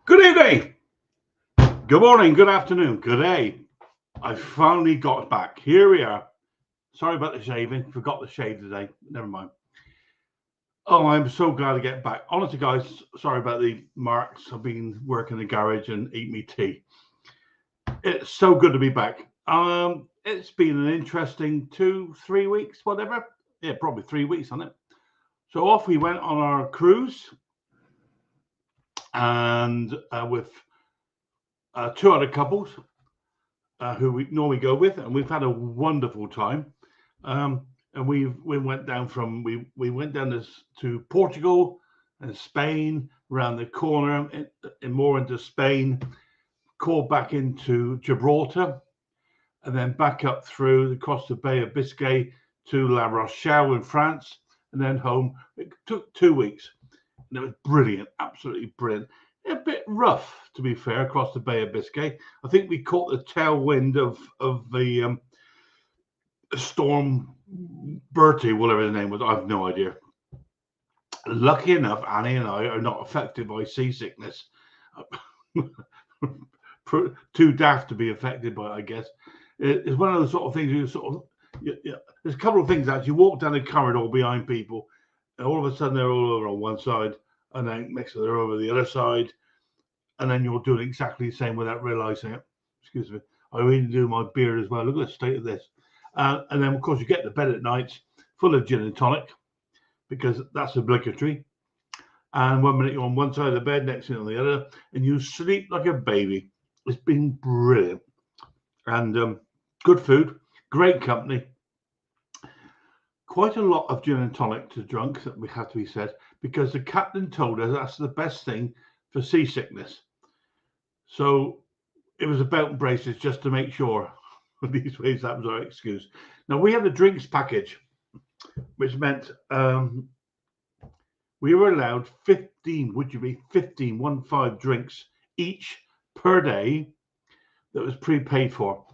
Good evening, good morning, good afternoon, good day. I finally got back. Here we are. Sorry about the shaving. Forgot to shave today. Never mind. Oh, I'm so glad to get back. Honestly, guys, sorry about the marks. I've been working in the garage and eat me tea. It's so good to be back. It's been an interesting 2, 3 weeks, whatever. Yeah, probably 3 weeks on it. So off we went on our cruise, and with two other couples who we normally go with, and we've had a wonderful time. And we went down from we went down to Portugal and Spain, around the corner, and more into Spain, called back into Gibraltar, and then back up through across the Bay of Biscay to La Rochelle in France, and then home. It took 2 weeks, and it was brilliant, absolutely brilliant. A bit rough, to be fair, across the Bay of Biscay. I think we caught the tailwind of the storm Bertie, whatever the name was. I have no idea. Lucky enough, Annie and I are not affected by seasickness. Too daft to be affected by it, I guess. It's one of those sort of things you sort of. There's a couple of things actually. You walk down the corridor behind people, and all of a sudden they're all over on one side, and then next they're over the other side, and then you're doing exactly the same without realizing it. Excuse me. I really do my beard as well. Look at the state of this. And then, of course, you get to bed at night full of gin and tonic because that's obligatory. And 1 minute you're on one side of the bed, next minute on the other, and you sleep like a baby. It's been brilliant. And good food, great company. Quite a lot of gin and tonic to drunk, that we have to be said, because the captain told us that's the best thing for seasickness. So it was a belt and braces just to make sure. These ways, that was our excuse. Now we had a drinks package, which meant we were allowed 15. Would you be 15 drinks each per day that was prepaid for,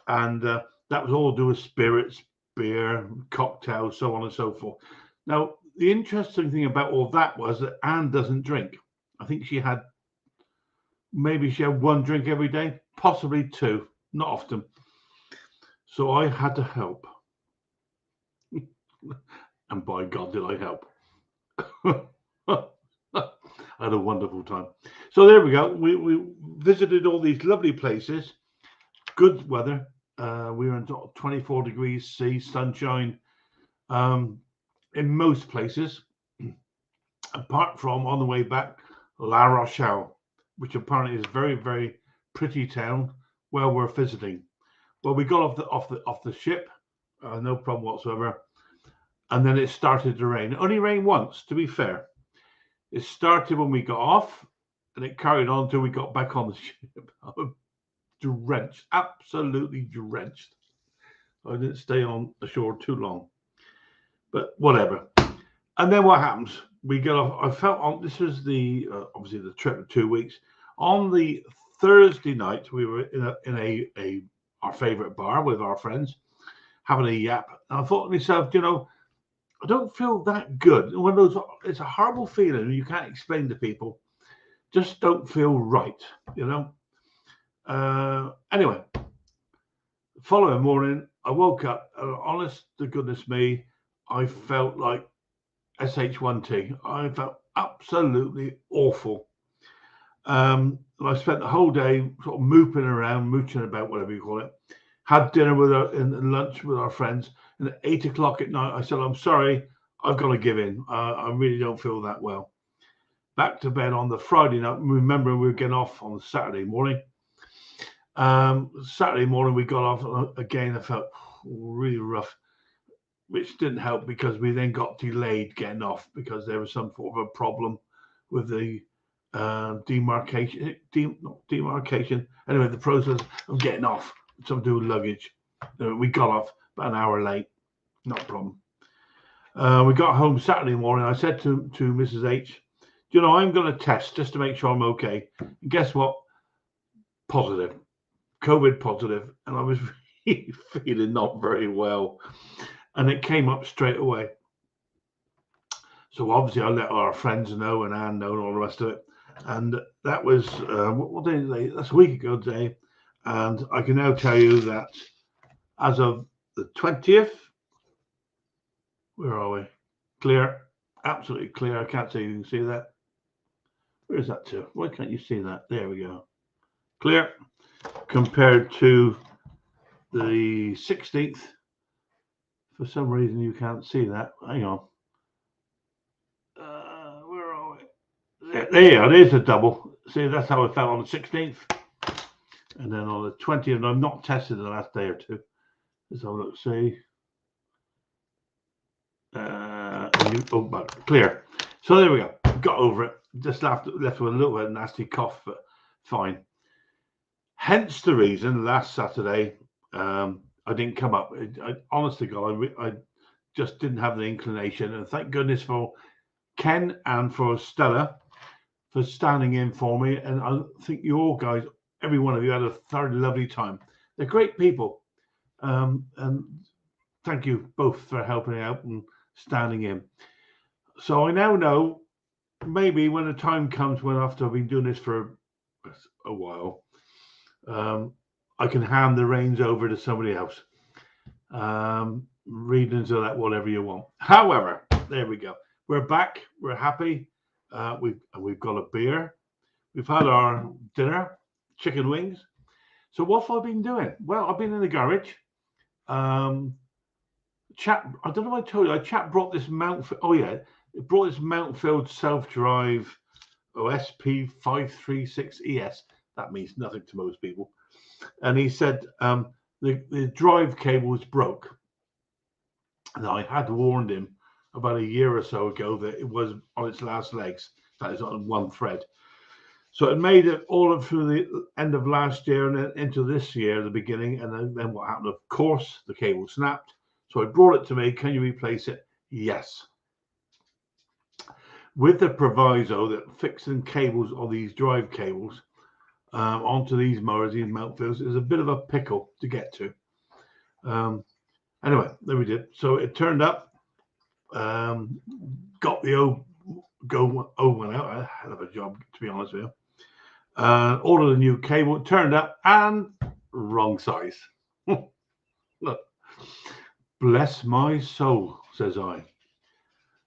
and that was all to do with spirits, beer, cocktails, so on and so forth. Now the interesting thing about all that was that Anne doesn't drink. I think she had one drink every day, possibly two, not often. So I had to help. And by God, did I help. I had a wonderful time. So there we go. We visited all these lovely places, good weather. We were in 24 degrees C, sunshine in most places, apart from on the way back, La Rochelle, which apparently is a very, very pretty town where we're visiting. Well, we got off the ship, no problem whatsoever, and then it started to rain. It only rained once, to be fair. It started when we got off, and it carried on until we got back on the ship. I was drenched, absolutely drenched. I didn't stay on the shore too long, but whatever. And then what happens? We get off. I felt on. This was the obviously the trip of 2 weeks. On the Thursday night, we were in our favorite bar with our friends, having a yap. And I thought to myself, I don't feel that good. One of those, it's a horrible feeling you can't explain to people. Just don't feel right. Anyway, following morning, I woke up. Honest to goodness me, I felt like SH1T. I felt absolutely awful. And I spent the whole day sort of mooching about, whatever you call it. Had dinner with and lunch with our friends. And at 8 o'clock at night, I said, I'm sorry, I've got to give in. I really don't feel that well. Back to bed on the Friday night. Remember, we were getting off on the Saturday morning. Saturday morning, we got off again. I felt really rough, which didn't help because we then got delayed getting off because there was some sort of a problem with the demarcation. Anyway, the process of getting off, something to do with luggage. We got off about an hour late. Not a problem. We got home Saturday morning. I said to Mrs. H, I'm going to test just to make sure I'm okay. And guess what? Positive. COVID positive. And I was really feeling not very well. And it came up straight away. So obviously I let our friends know and Anne know and all the rest of it. And that was what day today? That's a week ago today. And I can now tell you that as of the 20th, where are we? Clear, absolutely clear. I can't see you can see that. Where is that to? Why can't you see that? There we go. Clear compared to the 16th. For some reason, you can't see that. Hang on. Where are we? There you go. There's a double. See, that's how I felt on the 16th. And then on the 20th, I've not tested the last day or two. Let's have a look. See. Clear. So there we go. Got over it. Just left with a little bit of nasty cough, but fine. Hence the reason last Saturday I didn't come up. Honest to God, I just didn't have the inclination. And thank goodness for Ken and for Stella for standing in for me. And I think you all guys, every one of you, had a thoroughly lovely time. They're great people. And thank you both for helping out and standing in. So I now know, maybe when the time comes when after I've been doing this for a while, I can hand the reins over to somebody else. Read into that whatever you want. However, there we go. We're back. We're happy. We've got a beer. We've had our dinner, chicken wings. So what have I been doing? Well, I've been in the garage. Chap, I don't know if I told you. Chap brought this it brought this Mountfield self-drive OSP536ES. That means nothing to most people. And he said the drive cable was broke. And I had warned him about a year or so ago that it was on its last legs. That is on one thread. So it made it all up through the end of last year and then into this year, the beginning. And then what happened? Of course, the cable snapped. So I brought it to me. Can you replace it? Yes. With the proviso that fixing cables or these drive cables onto these mowers, these Mountfields, is a bit of a pickle to get to. Anyway, there we did. So it turned up, got the O1 out. A hell of a job, to be honest with you. Ordered a new cable. It turned up and wrong size. Look, bless my soul, says I.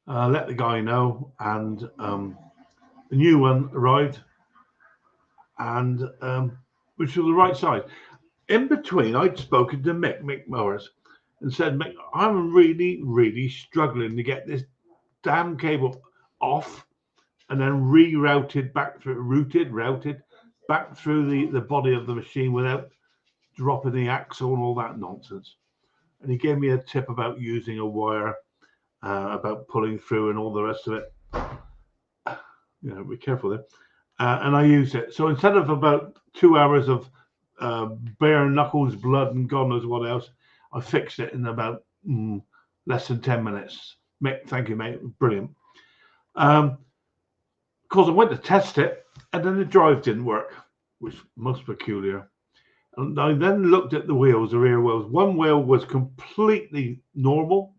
Let the guy know, and the new one arrived, and which was the right size. In between, I'd spoken to Mick Mowers, and said, Mick, I'm really, really struggling to get this damn cable off, and then routed back through the body of the machine without dropping the axle and all that nonsense. And he gave me a tip about using a wire, about pulling through and all the rest of it. Be careful there. And I used it. So instead of about 2 hours of bare knuckles, blood, and God knows what else, I fixed it in about less than 10 minutes. Mick, thank you, mate. Brilliant. Of course, I went to test it, and then the drive didn't work, which was most peculiar. And I then looked at the wheels, the rear wheels. One wheel was completely normal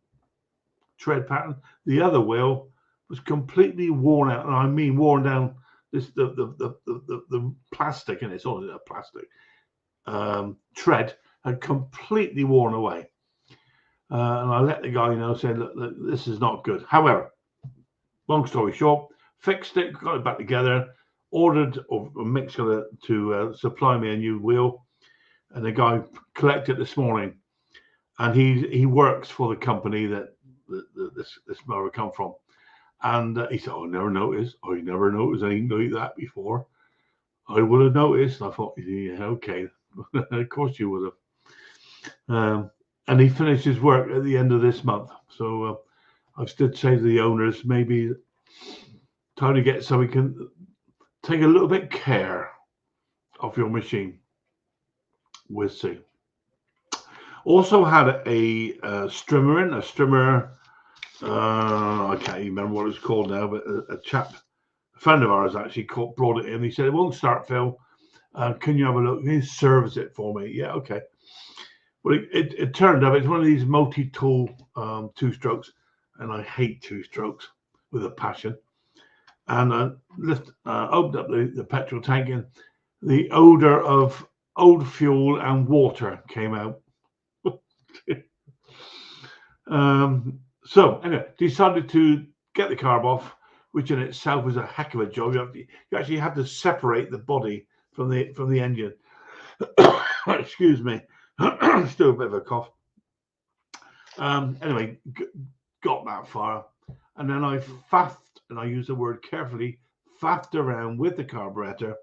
tread pattern. The other wheel was completely worn out, and I mean worn down. The plastic in it's all a plastic tread had completely worn away. And I let the guy know, saying, look, this is not good. However, long story short, fixed it, got it back together, ordered a mixer to supply me a new wheel, and the guy collected it this morning. And he works for the company that this mower come from. And he said, I never noticed anything like that before. I would have noticed. I thought, yeah, okay. Of course you would have. And he finished his work at the end of this month. So I've still say to the owners, maybe time to get so we can take a little bit care of your machine. We'll see. Also had a strimmer. I can't even remember what it's called now, but a friend of ours actually brought it in. He said, it won't start, Phil. Can you have a look? Can you service it for me? Yeah, okay. Well, it turned up, it's one of these multi-tool two strokes, and I hate two strokes with a passion. and I opened up the petrol tank, and the odor of old fuel and water came out. So anyway, decided to get the carb off, which in itself is a heck of a job. You actually have to separate the body from the engine. Excuse me, still a bit of a cough. Anyway, got that far, and then I faffed, and I use the word carefully, faffed around with the carburetor,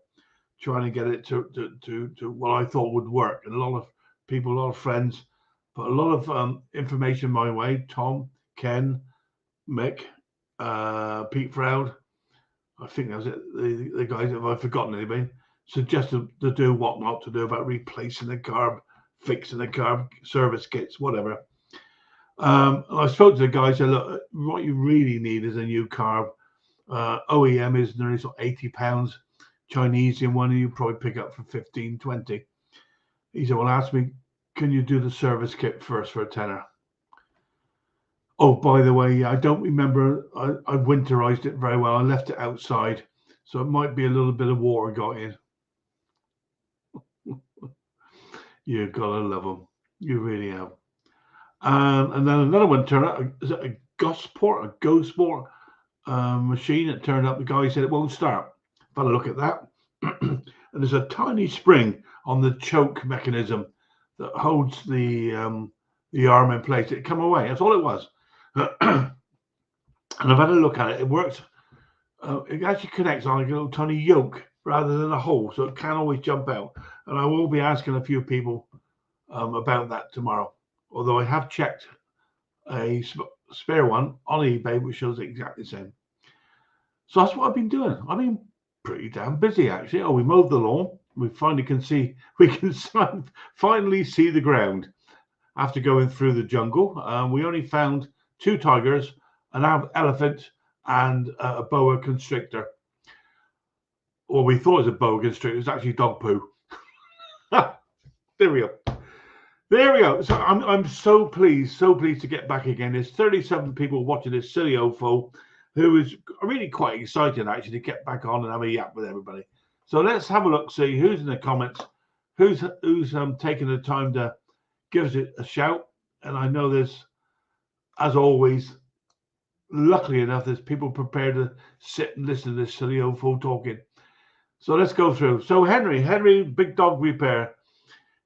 trying to get it to what I thought would work. And a lot of people, a lot of friends, put a lot of information my way. Tom, Ken, Mick, Pete Froud, I think that was it. The guys, if I've forgotten anybody, suggested to do what not to do about replacing the carb, fixing the carb, service kits, whatever. And I spoke to the guys. Said, look, what you really need is a new carb. OEM is nearly £80. Chinese one, and you probably pick up for 15, 20. He said, well, ask me, can you do the service kit first for a tenner? Oh, by the way, I don't remember. I winterized it very well. I left it outside, so it might be a little bit of water got in. You gotta love them. You really have. And then another one turned up. Is it a Gosport machine? It turned up. The guy said it won't start. I've had a look at that. And there's a tiny spring on the choke mechanism that holds the arm in place. It come away. That's all it was. And I've had a look at it. It works. It actually connects on a little tiny yoke rather than a hole, so it can always jump out. And I will be asking a few people about that tomorrow. Although I have checked a spare one on eBay, which shows exactly the same. So that's what I've been doing. I've been pretty damn busy, actually. Oh, we mowed the lawn. We finally can finally see the ground after going through the jungle. We only found 2 tigers, an elephant, and a boa constrictor. Well, we thought it was a boa constrictor. It was actually dog poo. There we go. There we go. So I'm so pleased to get back again. There's 37 people watching this silly OFO, who is really quite excited actually to get back on and have a yap with everybody. So let's have a look, see who's in the comments, who's taking the time to give us a shout. And I know there's, as always, luckily enough, there's people prepared to sit and listen to this silly OFO talking. So let's go through. So Henry, Big Dog Repair.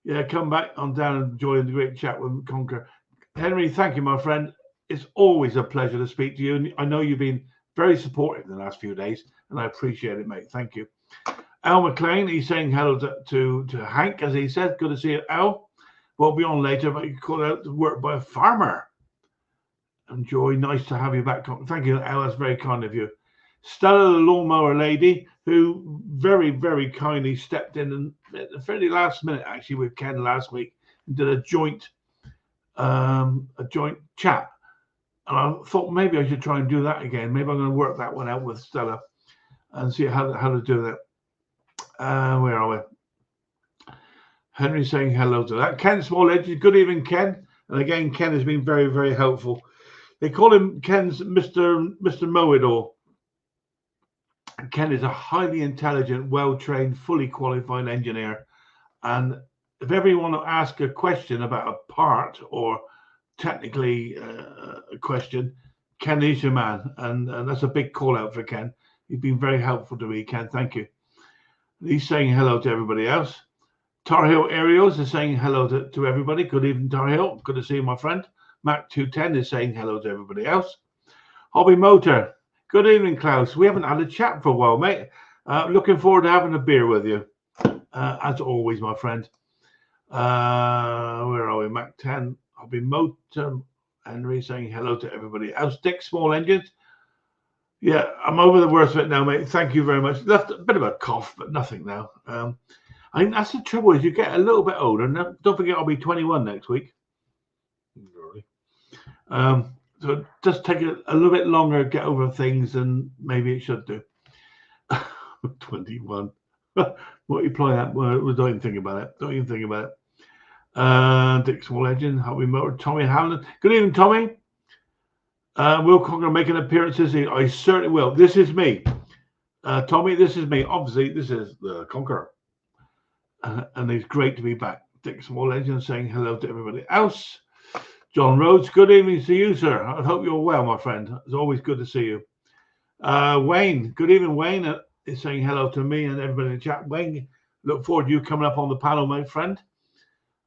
Yeah, come back on down and join the great chat with Conker. Henry, thank you, my friend. It's always a pleasure to speak to you. And I know you've been very supportive in the last few days, and I appreciate it, mate. Thank you. Al McLean, he's saying hello to Hank, as he said. Good to see you, Al. We'll be on later, but you call out to work by a farmer. Enjoy. Nice to have you back. Thank you, Al. That's very kind of you. Stella, the lawnmower lady, who very, very kindly stepped in and at the very last minute, actually, with Ken last week, and did a joint chat. And I thought maybe I should try and do that again. Maybe I'm going to work that one out with Stella and see how to do that. Where are we? Henry saying hello to that. Ken Small-Edges. Good evening, Ken. And again, Ken has been very, very helpful. They call him Ken's Mr. Mow-It-All. Ken is a highly intelligent, well-trained, fully qualified engineer. And if ever you want to ask a question about a part or technically a question, Ken is your man. And that's a big call out for Ken. You've been very helpful to me, Ken. Thank you. He's saying hello to everybody else. Tar Heel Aerials is saying hello to everybody. Good evening, Tar Heel. Good to see you, my friend. Mac 210 is saying hello to everybody else. Hobby Motor. Good evening, Klaus. We haven't had a chat for a while, mate. Looking forward to having a beer with you. As always, my friend. Where are we? Mac 10. Hobby Motor. Henry saying hello to everybody else. Dick Small Engines. Yeah, I'm over the worst of it now, mate. Thank you very much. Left a bit of a cough, but nothing now. I think that's the trouble is you get a little bit older. Now, don't forget, I'll be 21 next week. So just take a little bit longer to get over things than maybe it should do. 21. Multiply that word. Don't even think about it. Don't even think about it. Dick Small Legend, Hobby Motor, Tommy Howland. Good evening, Tommy. Will Conker make an appearance this evening? I certainly will. This is me. Tommy, this is me. Obviously, this is the Conker. And it's great to be back. Dick Small Legend saying hello to everybody else. John Rhodes, good evening to you, sir. I hope you're well, my friend. It's always good to see you. Wayne, good evening, Wayne. Is saying hello to me and everybody in the chat. Wayne, look forward to you coming up on the panel, my friend,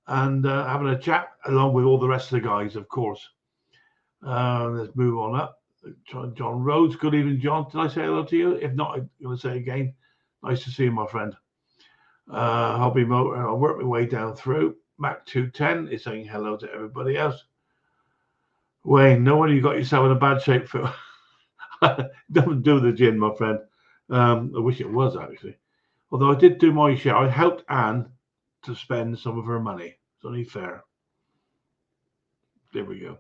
and having a chat along with all the rest of the guys, of course. Let's move on up. John Rhodes, good evening, John. Did I say hello to you? If not, I'm going to say again. Nice to see you, my friend. Hobby Motor, I'll work my way down through. Mac 210 is saying hello to everybody else. Wayne, no wonder you got yourself in a bad shape, Phil. Don't do the gym, my friend. I wish it was, actually. Although I did do my share. I helped Anne to spend some of her money. It's only fair. There we go.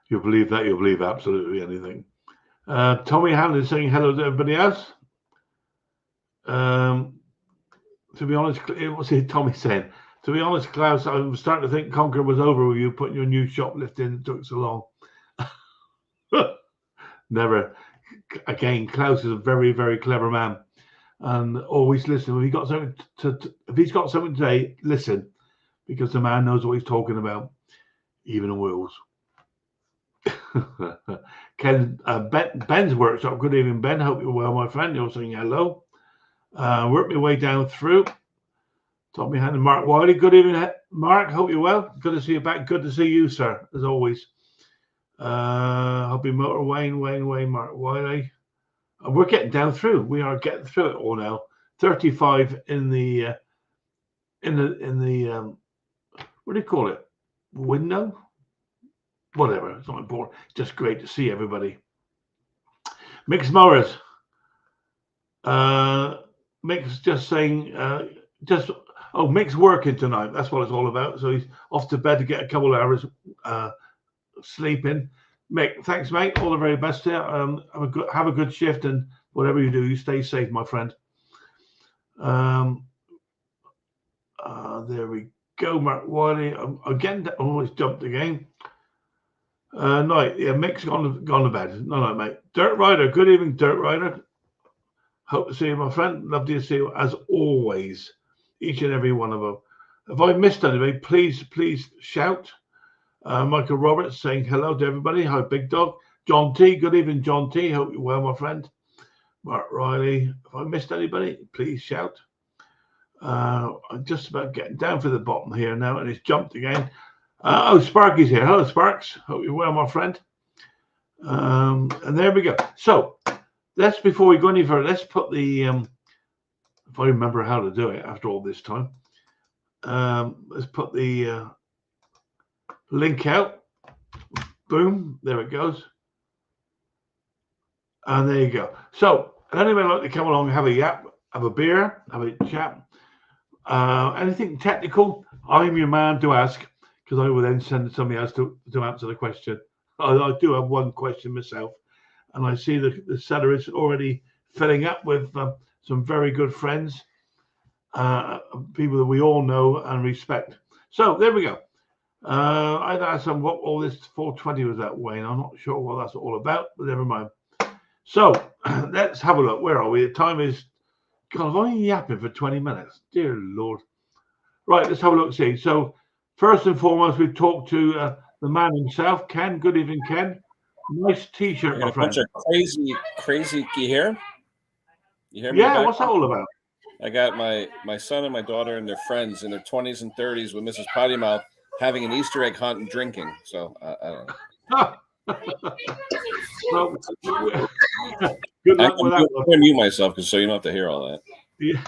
You'll believe that. You'll believe absolutely anything. Tommy Hanlon is saying hello to everybody else. To be honest, what's Tommy saying? To be honest, Klaus, I was starting to think Conker was over with you putting your new shoplift in. It took so long. Never. Again, Klaus is a very, very clever man, and always listen. If he got something if he's got something to say, listen, because the man knows what he's talking about, even in Wales. Ken, Ben's workshop. Good evening, Ben. Hope you're well, my friend. You're saying hello. Work my way down through. Top me hand, Mark Wiley. Good evening, Mark. Hope you're well. Good to see you back. Good to see you, sir, as always. Hobby Motor, Wayne, Mark Wiley. And we're getting down through. We are getting through it all now. 35 in the what do you call it? Window? Whatever. It's not important. Just great to see everybody. Mix Morris. Mick's just saying Mick's working tonight. That's what it's all about. So he's off to bed to get a couple of hours sleep in. Mick, thanks, mate. All the very best here. Have a good shift, and whatever you do, you stay safe, my friend. There we go, Mark Wiley. Again, always jumped again. Night. Yeah, Mick's gone to bed. No, mate. Dirt Rider. Good evening, Dirt Rider. Hope to see you, my friend. Love to see you as always. Each and every one of them. If I missed anybody, please shout. Michael Roberts saying hello to everybody. Hi, Big Dog. John T. Good evening, John T. Hope you're well, my friend. Mark Riley. If I missed anybody, please shout. I'm just about getting down for the bottom here now, and it's jumped again. Sparky's here. Hello, Sparks. Hope you're well, my friend. And there we go. So before we go any further, let's put the if I remember how to do it after all this time. Let's put the link out. Boom, there it goes. And there you go. So if anybody like to come along and have a yap, have a beer, have a chat, anything technical, I'm your man to ask, because I will then send somebody else to answer the question. I do have one question myself, and I see the cellar is already filling up with some very good friends, people that we all know and respect. So there we go. I'd ask them what all this 420 was that, Wayne. I'm not sure what that's all about, but never mind. So let's have a look. Where are we? The time is, God, I've only yapping for 20 minutes. Dear Lord. Right, let's have a look. See. So first and foremost, we talked to the man himself, Ken. Good evening, Ken. Nice T-shirt, my friend. A bunch of crazy. You hear? You hear me? Yeah, what's that all about? I got my son and my daughter and their friends in their 20s and 30s with Mrs. Potty Mouth having an Easter egg hunt and drinking. So I don't know. Well, good luck with that. I'm mute myself so you don't have to hear all that. Yeah.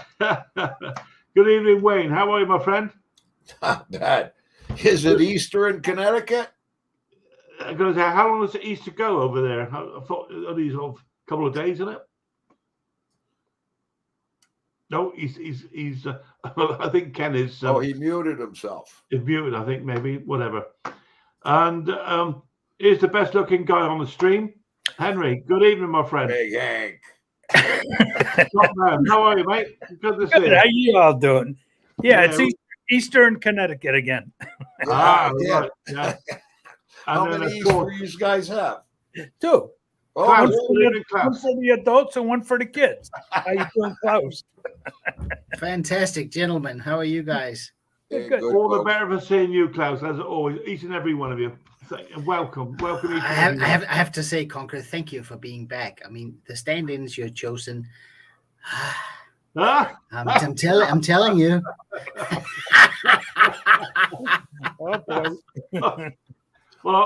Good evening, Wayne. How are you, my friend? Not bad. Is it Easter in Connecticut? I'm going to say, how long does Easter go over there? I thought these a couple of days, isn't it? No, he's. I think Ken is. He muted himself. He's muted, I think, maybe, whatever. And here's the best-looking guy on the stream, Henry. Good evening, my friend. Big Hank. How are you, mate? Good to see you. How you all doing? Yeah, it's Eastern Connecticut again. Yeah. Right. Yeah. How many Easter you guys have? 2. Oh, Klaus, One Klaus. for the adults and one for the kids. How you doing, Klaus? Fantastic, gentlemen. How are you guys? good, Good. All the folks. better for seeing you, Klaus, as always, each and every one of you. Welcome each I and have, every I one. have to say, Conker, thank you for being back. I mean, the stand-ins you're chosen. Ah, I'm telling you. Oh, boy. well,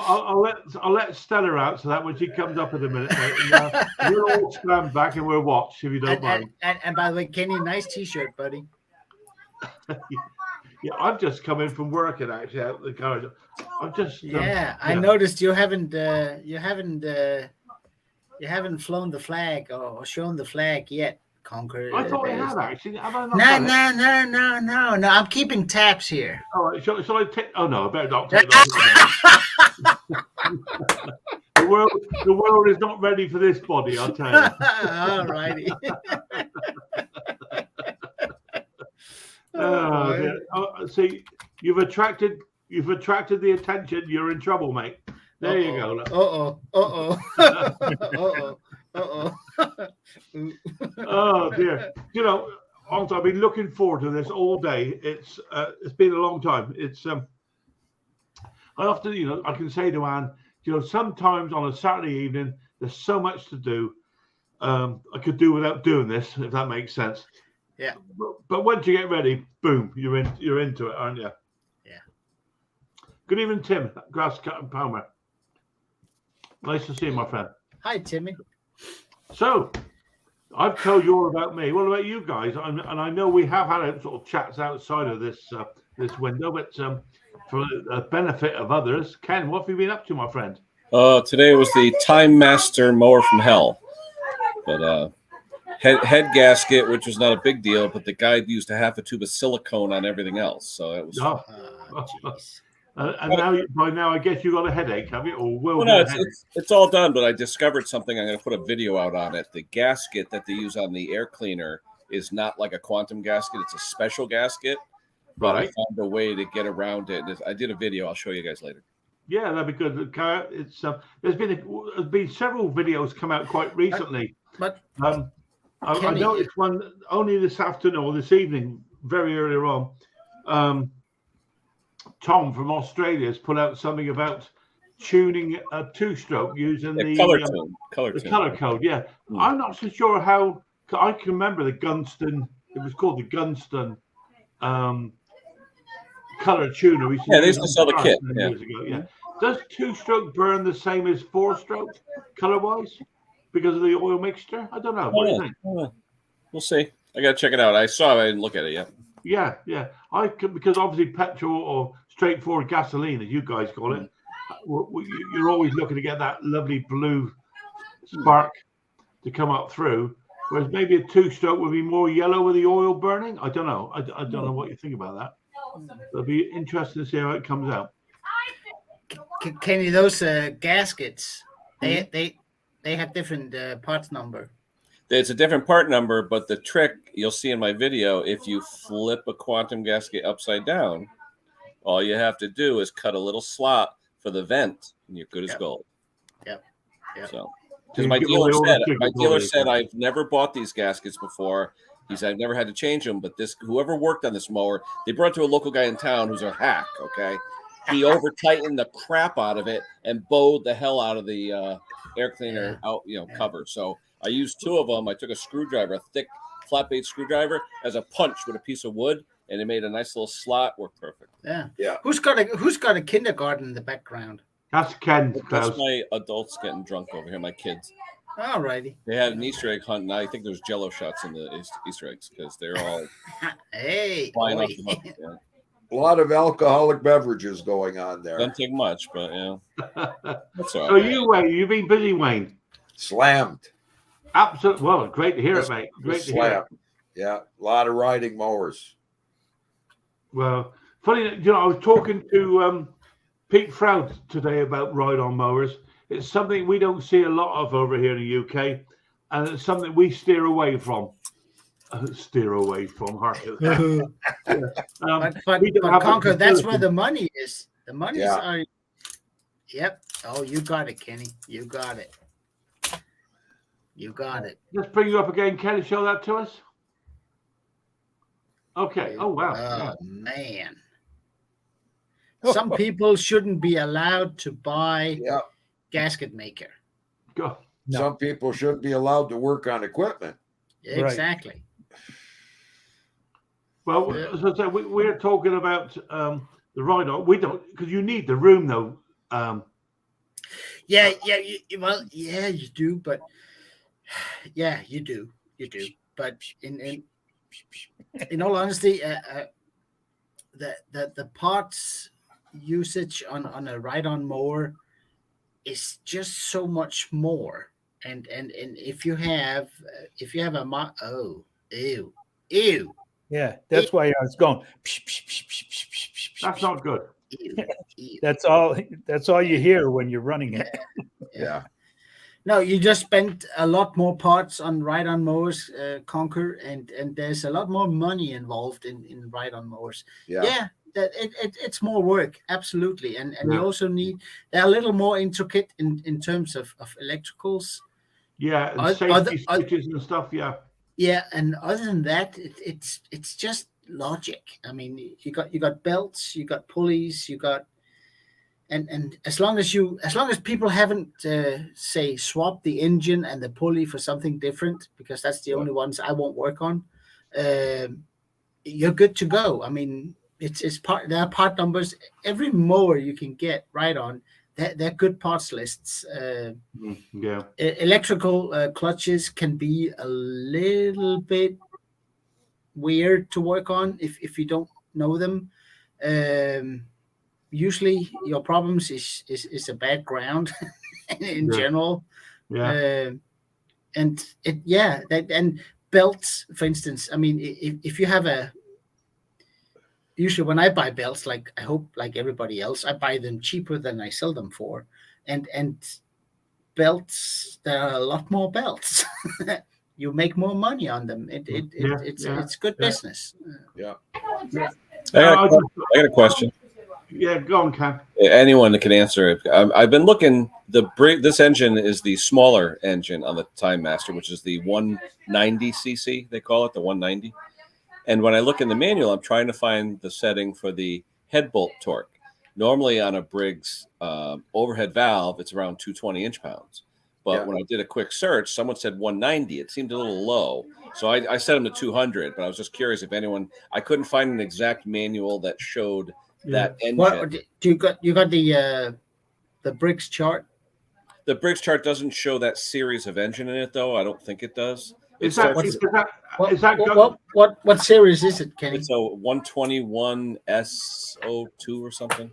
I'll let Stella out so that when she comes up in a minute, mate, we'll all stand back and we'll watch if you don't mind. And by the way, Kenny, nice T-shirt, buddy. Yeah, I've just come in from working actually out the garage. I've just I noticed you haven't flown the flag or shown the flag yet, Conker. I thought I had actually. Have I not done it? No. I'm keeping tabs here. All right, shall I take? Oh no, I better not take that. The world is not ready for this body. I'll tell you. All righty. Oh, dear. Oh, see, you've attracted the attention. You're in trouble, mate. There you go. Look. Oh dear. You know, honestly, I've been looking forward to this all day. It's been a long time. It's I often, you know, I can say to Anne, you know, sometimes on a Saturday evening, there's so much to do. I could do without doing this, if that makes sense. Yeah. But once you get ready, boom, you're into it, aren't you? Yeah. Good evening, Tim, Grass Cut and Palmer. Nice to see you, my friend. Hi, Timmy. So, I've told you all about me. What about you guys? And I know we have had sort of chats outside of this window, but for the benefit of others, Ken, what have you been up to, my friend? Today was the Time Master mower from hell, but head gasket, which was not a big deal, but the guy used a half a tube of silicone on everything else, so it was. Oh. Jeez. And by now, I guess you got a headache, have you? Or will Well, get no, a headache? it's all done, but I discovered something. I'm going to put a video out on it. The gasket that they use on the air cleaner is not like a quantum gasket. It's a special gasket. But Right. I found a way to get around it. I did a video. I'll show you guys later. Yeah, that'd be good. It's there's been several videos come out quite recently. But I Kenny- noticed one only this afternoon or this evening, very earlier on. Tom from Australia has put out something about tuning a two-stroke using the color tone. the color code. Yeah, Hmm. I'm not so sure how. I can remember the Gunston. It was called the Gunston color tuner. We Yeah, they used to sell the kit. Yeah. years ago. Yeah. Does two-stroke burn the same as four-stroke color-wise because of the oil mixture? I don't know. What do you think? We'll see. I got to check it out. I saw it. I didn't look at it yet. Yeah. I could, because obviously petrol or straightforward gasoline, as you guys call it, you're always looking to get that lovely blue spark to come up through. Whereas maybe a two-stroke would be more yellow with the oil burning. I don't know. I don't know what you think about that. It'll be interesting to see how it comes out. Kenny, those gaskets, they have different parts number. It's a different part number, but the trick you'll see in my video, if you flip a quantum gasket upside down, all you have to do is cut a little slot for the vent, and you're good as gold. Yep. So, So because my you get all dealer the said, my trick dealer ability. said I've never bought these gaskets before. He said I've never had to change them, but whoever worked on this mower, they brought it to a local guy in town who's a hack. Okay, he over tightened the crap out of it and bowed the hell out of the air cleaner out, cover. So I used two of them. I took a screwdriver, a thick flat blade screwdriver, as a punch with a piece of wood, and it made a nice little slot. Worked perfect. Yeah. Who's got a kindergarten in the background? That's Ken, Klaus. That's my adults getting drunk over here. My kids. All righty. They had an Easter egg hunt, and I think there's Jello shots in the Easter eggs because they're all Hey. flying boy. off the hook. Yeah. A lot of alcoholic beverages going on there. Doesn't take much, but that's all So right. you've been busy, Wayne. Slammed. Absolutely. Well, great to hear it, mate. Great to hear it. Slammed. Yeah, a lot of riding mowers. Well, funny, I was talking to Pete Froud today about ride-on mowers. It's something we don't see a lot of over here in the UK, and it's something we steer away from. Steer away from, But we don't have the Conker, that's facility. where the money is. The money's Yeah. are. Yep. Oh, you got it, Kenny. You got it. You got it. Let's bring you up again, Ken, and show that to us. Okay. Oh, wow. Oh, man. Some people shouldn't be allowed to buy gasket maker. Go. No. Some people shouldn't be allowed to work on equipment. Exactly. Well, as I said, we're talking about the ride-on. We don't, because you need the room, though. Yeah, you do, but you do. But in all honesty, the parts usage on a ride-on mower is just so much more. And if you have ew. Yeah, that's why I was going. That's not good. Ew. That's all you hear when you're running it. Yeah. No, you just spent a lot more parts on ride-on mowers, Conker, and there's a lot more money involved in ride-on mowers. Yeah. It's more work, absolutely, and you also need, they're a little more intricate in terms of electricals. Yeah, and safety switches and stuff. Yeah. Yeah, and other than that, it's just logic. I mean, you got belts, you got pulleys, you got. And as long as people haven't say swapped the engine and the pulley for something different, because that's the only ones I won't work on, you're good to go. I mean, there are part numbers. Every mower you can get right on, they're good parts lists. Electrical clutches can be a little bit weird to work on if you don't know them. Usually your problems is a bad ground in general. And belts, for instance, I mean, if you have usually when I buy belts, like I hope like everybody else, I buy them cheaper than I sell them for. And belts, there are a lot more belts. You make more money on them. It's good business. Yeah. I got a question. Yeah, go on, Cam. Anyone that can answer it. I've been looking. This engine is the smaller engine on the Time Master, which is the 190cc. They call it the 190. And when I look in the manual, I'm trying to find the setting for the head bolt torque. Normally on a Briggs overhead valve, it's around 220 inch-pounds. But when I did a quick search, someone said 190. It seemed a little low. So I set them to 200. But I was just curious if anyone. I couldn't find an exact manual that showed that engine. What you got the Briggs chart? The Briggs chart doesn't show that series of engine in it, though. I don't think it does. What series is it, Kenny? It's a 121 SO2 or something.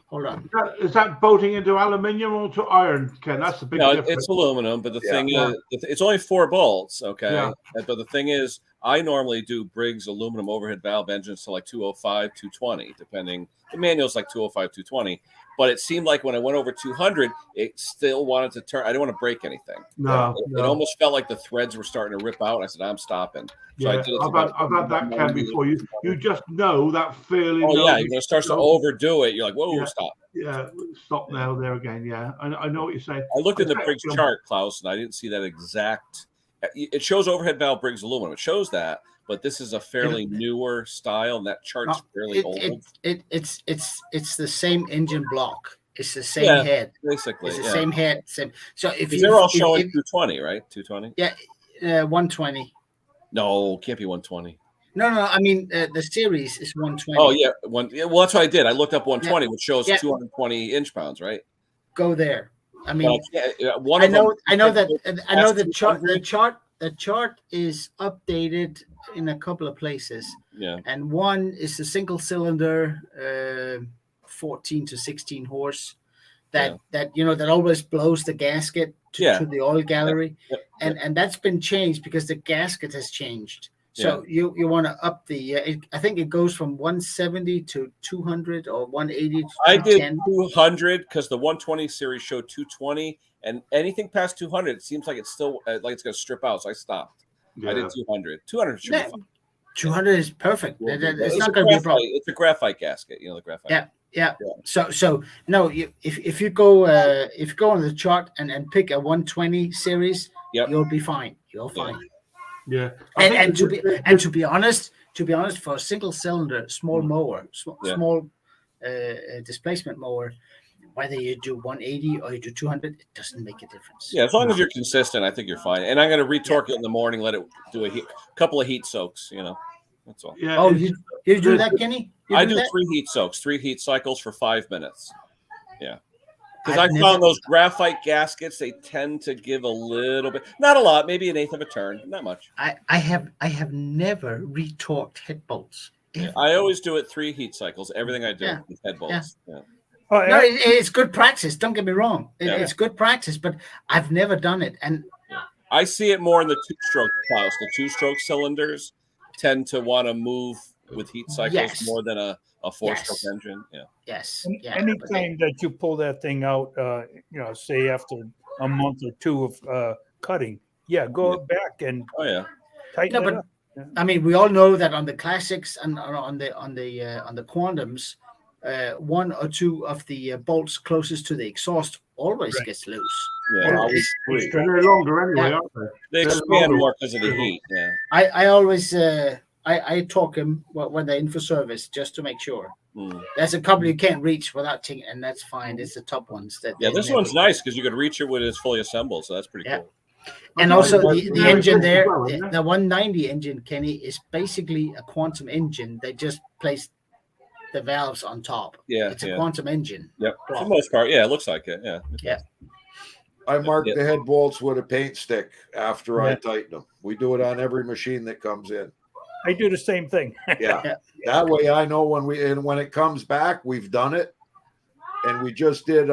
Hold on. Is that bolting into aluminium or to iron, Ken? That's the big difference. It's aluminum, but the thing is, it's only 4 bolts, okay? Yeah. But the thing is, I normally do Briggs aluminum overhead valve engines to like 205, 220, depending. The manual's like 205, 220. But it seemed like when I went over 200, it still wanted to turn. I didn't want to break anything. It almost felt like the threads were starting to rip out. I said, I'm stopping. So I've had that, Ken, before. You just know that feeling. Oh, yeah. When it starts to overdo it, you're like, whoa, stop. Yeah, stop now, there again. Yeah, I know what you're saying. I looked in the Briggs chart, Klaus, and I didn't see that exact. It shows overhead valve Briggs aluminum. It shows that, but this is a fairly newer style, and that chart's fairly old. It's the same engine block. It's the same head. Basically, it's the same head. Same. So if they're all showing 220, right? 220. Yeah, 120. No, can't be 120. No. I mean, the series is 120. Oh yeah, well, that's what I did. I looked up 120, which shows 220 inch-pounds, right? Go there. I mean, I know the chart is updated in a couple of places. Yeah. And one is a single cylinder, 14 to 16 horse, that always blows the gasket to the oil gallery, and that's been changed because the gasket has changed. So you want to up the. I think it goes from 170 to 200 or 180 to 210. I did 200 because the 120 series showed 220, and anything past 200, it seems like it's still like it's going to strip out. So I stopped. I did 200. 200 should be fine. 200 is perfect. It's not going to be a problem. It's a graphite gasket, the graphite. Yeah. Yeah. So no, if you go on the chart and pick a 120 series, Yep. you'll be fine. You're fine. Yeah. And to be honest, for a single cylinder small mower, small displacement mower, whether you do 180 or you do 200, it doesn't make a difference. Yeah, as long as you're consistent, I think you're fine. And I'm going to retorque it in the morning, let it do a couple of heat soaks. That's all. Yeah. Oh, you do that, Kenny? I do 3 heat soaks, 3 heat cycles for 5 minutes. Yeah. Because I I've found those graphite gaskets, they tend to give a little bit, not a lot, maybe an eighth of a turn, not much. I have never retorqued head bolts. Yeah, I always do it 3 heat cycles, everything I do with head bolts. Yeah. Oh, No, it's good practice. Don't get me wrong. It's good practice, but I've never done it. And I see it more in the 2-stroke plows. The 2-stroke cylinders tend to want to move with heat cycles more than a 4-stroke engine. Yeah. Yes. Anytime that you pull that thing out, say after a month or two of cutting, go back and tighten it up. Yeah. I mean, we all know that on the classics and on the quantums, 1 or 2 of the bolts closest to the exhaust always gets loose. Yeah, they're longer anyway, aren't they? They expand more because of the heat. Yeah. I always I talk them when they're in for service just to make sure. There's a couple you can't reach without taking, and that's fine. It's the top ones that. Yeah, this one's nice because you could reach it when it's fully assembled, so that's pretty cool. And also the engine there, the 190 engine, Kenny, is basically a quantum engine. They just placed the valves on top. Yeah, it's a quantum engine. Yep, for the most part, it looks like it. Yeah. Yeah. I mark the head bolts with a paint stick after I tighten them. We do it on every machine that comes in. I do the same thing. Yeah. That way I know when it comes back, we've done it. And we just did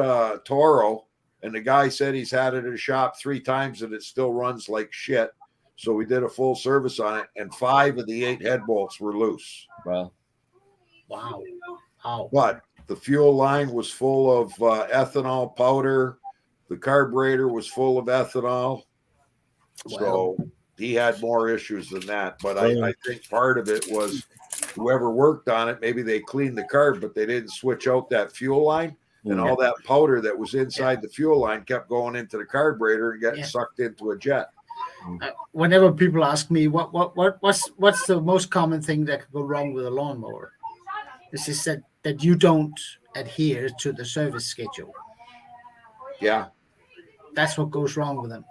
Toro, and the guy said he's had it at his shop 3 times and it still runs like shit. So we did a full service on it, and 5 of the 8 head bolts were loose. Wow. But the fuel line was full of ethanol powder. The carburetor was full of ethanol. So he had more issues than that. But I think part of it was whoever worked on it, maybe they cleaned the carb, but they didn't switch out that fuel line. And all that powder that was inside the fuel line kept going into the carburetor and getting sucked into a jet. Whenever people ask me what's the most common thing that could go wrong with a lawnmower, this is that you don't adhere to the service schedule. Yeah, that's what goes wrong with them,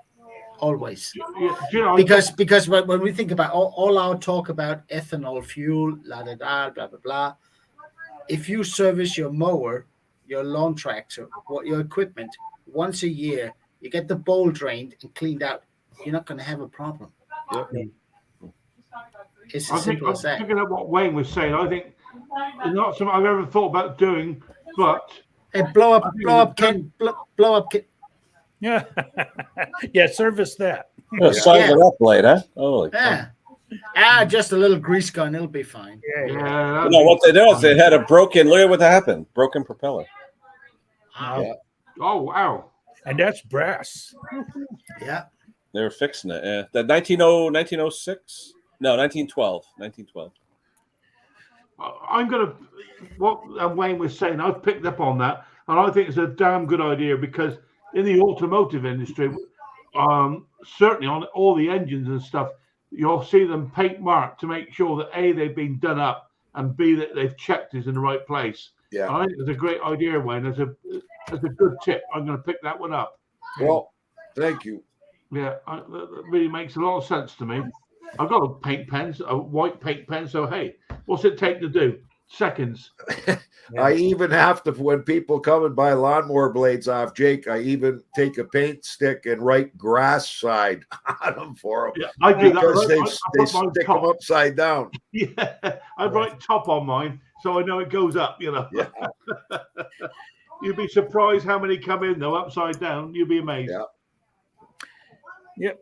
always. Because when we think about all our talk about ethanol fuel, blah blah blah, if you service your mower, your lawn tractor, your equipment once a year, you get the bowl drained and cleaned out, you're not going to have a problem. Yep. It's as simple as that. Looking at what Wayne was saying, I think it's not something I've ever thought about doing, but blow up, Ken. Yeah, service that. Size it up blade, huh? Holy just a little grease gun, it'll be fine. What they do is they had a broken. Look at what happened. Broken propeller. Wow. Oh wow! And that's brass. Yeah. They were fixing it. Yeah. That 1906. No, 1912. 1912. I'm gonna. What Wayne was saying, I've picked up on that, and I think it's a damn good idea because in the automotive industry, certainly on all the engines and stuff, you'll see them paint marked to make sure that A, they've been done up, and B, that they've checked is in the right place. Yeah, and I think it's a great idea, Wayne. As a good tip. I'm going to pick that one up. Well, thank you. Yeah, that really makes a lot of sense to me. I've got a white paint pen. So hey, what's it take to do? Seconds. I even have to, when people come and buy lawnmower blades off Jake, I even take a paint stick and write grass side on them for them. Yeah, I do because that. They stick them upside down. Yeah, I write top on mine so I know it goes up. Yeah. You'd be surprised how many come in though upside down. You'd be amazed. Yeah. Yep.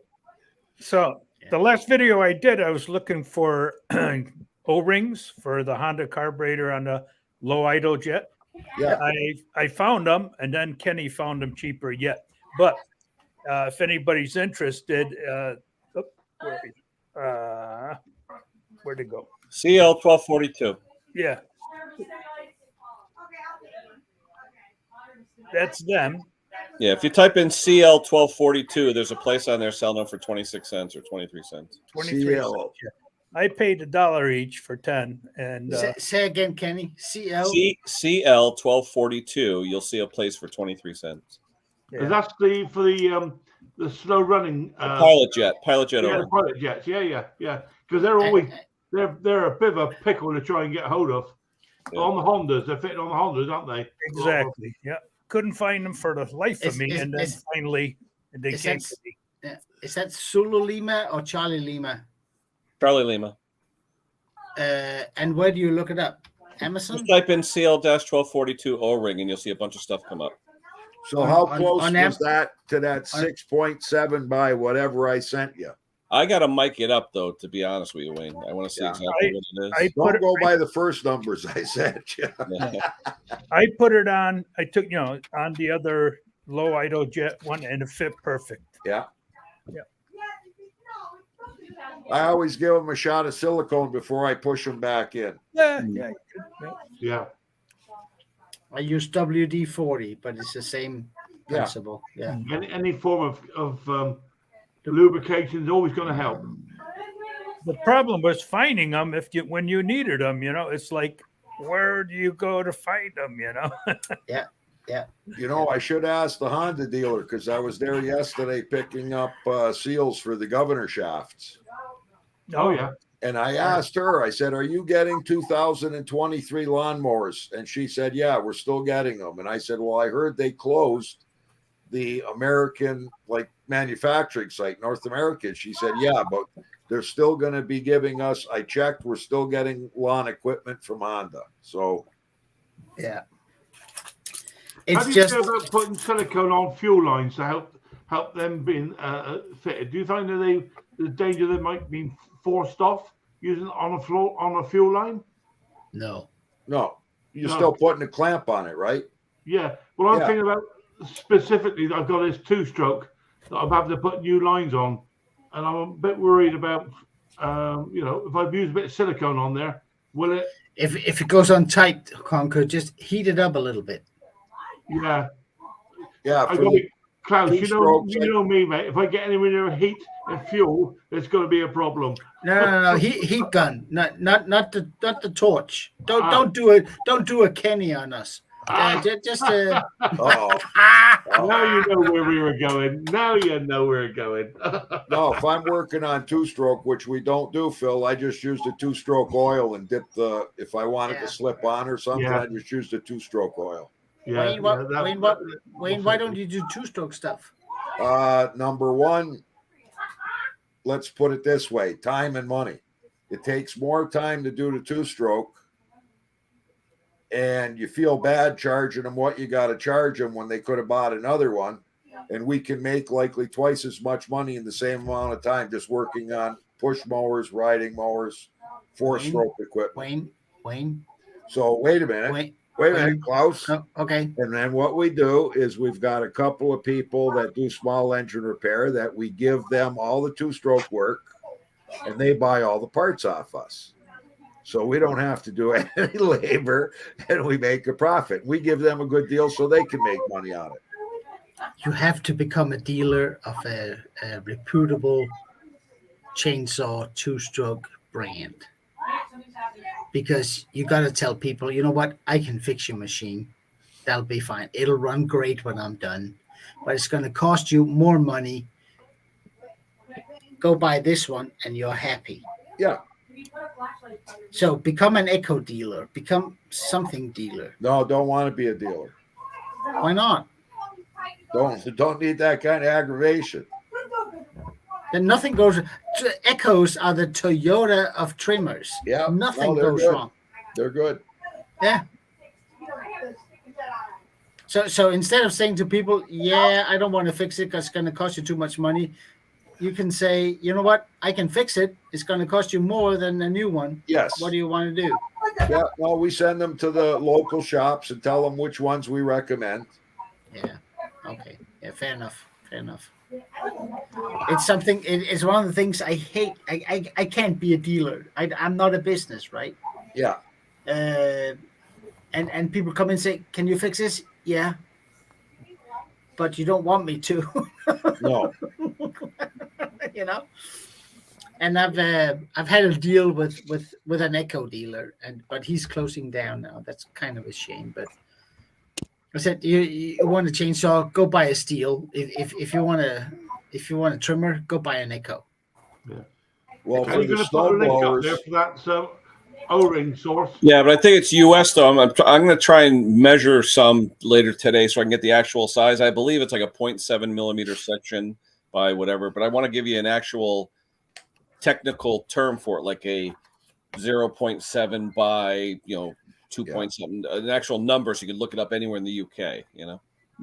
So the last video I did, I was looking for O-rings for the Honda carburetor on the low idle jet. Yeah. I found them, and then Kenny found them cheaper yet. But if anybody's interested, where'd it go? CL 1242. Yeah. that's them. Yeah, if you type in CL 1242, there's a place on there selling them for 26 cents or 23 cents. 23 CL. cents. Yeah. I paid $1 each for 10. And Say again, Kenny. CL. CL 1242, you'll see a place for 23 cents. Yeah. That's for the slow running pilot jet yeah, O-ring. the pilot jets. Yeah. Because they're always they're a bit of a pickle to try and get hold of. Yeah. On the Hondas, they're fitting on the Hondas, aren't they? Exactly. Yeah. Couldn't find them for the life of me, and then finally they came to me. Is that Zulu Lima or Charlie Lima? Charlie Lima. And where do you look it up? Amazon? Just type in CL-1242 O-ring and you'll see a bunch of stuff come up. So how close was that to that 6.7 by whatever I sent you? I got to mic it up, though, to be honest with you, Wayne. I want to see exactly what it is. Don't go by the first numbers I sent you. I put it on. I took, on the other low idle jet one, and it fit perfect. Yeah. Yeah. I always give them a shot of silicone before I push them back in. Yeah. I use WD-40, but it's the same principle. Yeah. Any form of lubrication is always going to help. The problem was finding them when you needed them. It's like, where do you go to find them? Yeah. I should ask the Honda dealer because I was there yesterday picking up seals for the governor shafts. Oh yeah. And I asked her, I said, are you getting 2023 lawnmowers? And she said, yeah, we're still getting them. And I said, well, I heard they closed the American manufacturing site, North American. She said, yeah, but they're still going to be giving us, I checked, we're still getting lawn equipment from Honda. So yeah. How do you feel about putting silicone on fuel lines to help them being fitted? Do you find that the danger they might be forced off using on a fuel line? No. You're still putting a clamp on it, right? Yeah. Well, I'm thinking about specifically that I've got this 2-stroke that I'm having to put new lines on, and I'm a bit worried about if I've used a bit of silicone on there, will it? If it goes on tight, Conker, just heat it up a little bit. Yeah. Klaus, you know me, mate. If I get anywhere near heat and fuel, there's going to be a problem. No. Heat gun, not the torch. Don't do it. Don't do a Kenny on us. Now you know where we were going. Now you know where we're going. No, if I'm working on 2-stroke, which we don't do, Phil, I just used a 2-stroke oil and dip if I wanted to slip on or something, I just used a 2-stroke oil. Wayne, why don't you do 2-stroke stuff? Number one, let's put it this way: time and money. It takes more time to do the 2-stroke, and you feel bad charging them what you got to charge them when they could have bought another one. And we can make likely twice as much money in the same amount of time just working on push mowers, riding mowers, 4-stroke equipment. Wayne. So wait a minute. Wait a minute, Klaus. Okay. And then what we do is we've got a couple of people that do small engine repair that we give them all the 2-stroke work, and they buy all the parts off us. So we don't have to do any labor, and we make a profit. We give them a good deal so they can make money on it. You have to become a dealer of a reputable chainsaw 2-stroke brand. Because you got to tell people, you know what? I can fix your machine. That'll be fine. It'll run great when I'm done. But it's going to cost you more money. Go buy this one and you're happy. Yeah. So become an eco dealer. Become something dealer. No, don't want to be a dealer. Why not? Don't need that kind of aggravation. Then nothing goes. Echos are the Toyota of trimmers. Yeah, nothing goes wrong. They're good. Yeah. So instead of saying to people, "Yeah, I don't want to fix it because it's going to cost you too much money," you can say, "You know what? I can fix it. It's going to cost you more than a new one. Yes. What do you want to do?" Yeah. Well, we send them to the local shops and tell them which ones we recommend. Yeah. Okay. Yeah. Fair enough. It's something. It's one of the things I hate. I can't be a dealer. I'm not a business, right? Yeah. And people come and say, "Can you fix this?" Yeah. but you don't want me to. No. You know. And I've had a deal with an Echo dealer, but he's closing down now. That's kind of a shame. But I said, you want a chainsaw, go buy a steel. If you want a trimmer, go buy an Echo. Yeah. Well, Are for you the going to put a link up there snowblowers, for that O-ring source? Yeah, but I think it's US though. I'm going to try and measure some later today so I can get the actual size. I believe it's like a 0.7 millimeter section by whatever, but I want to give you an actual technical term for it, like a 0.7 by 2.7, an actual number, so you can look it up anywhere in the UK.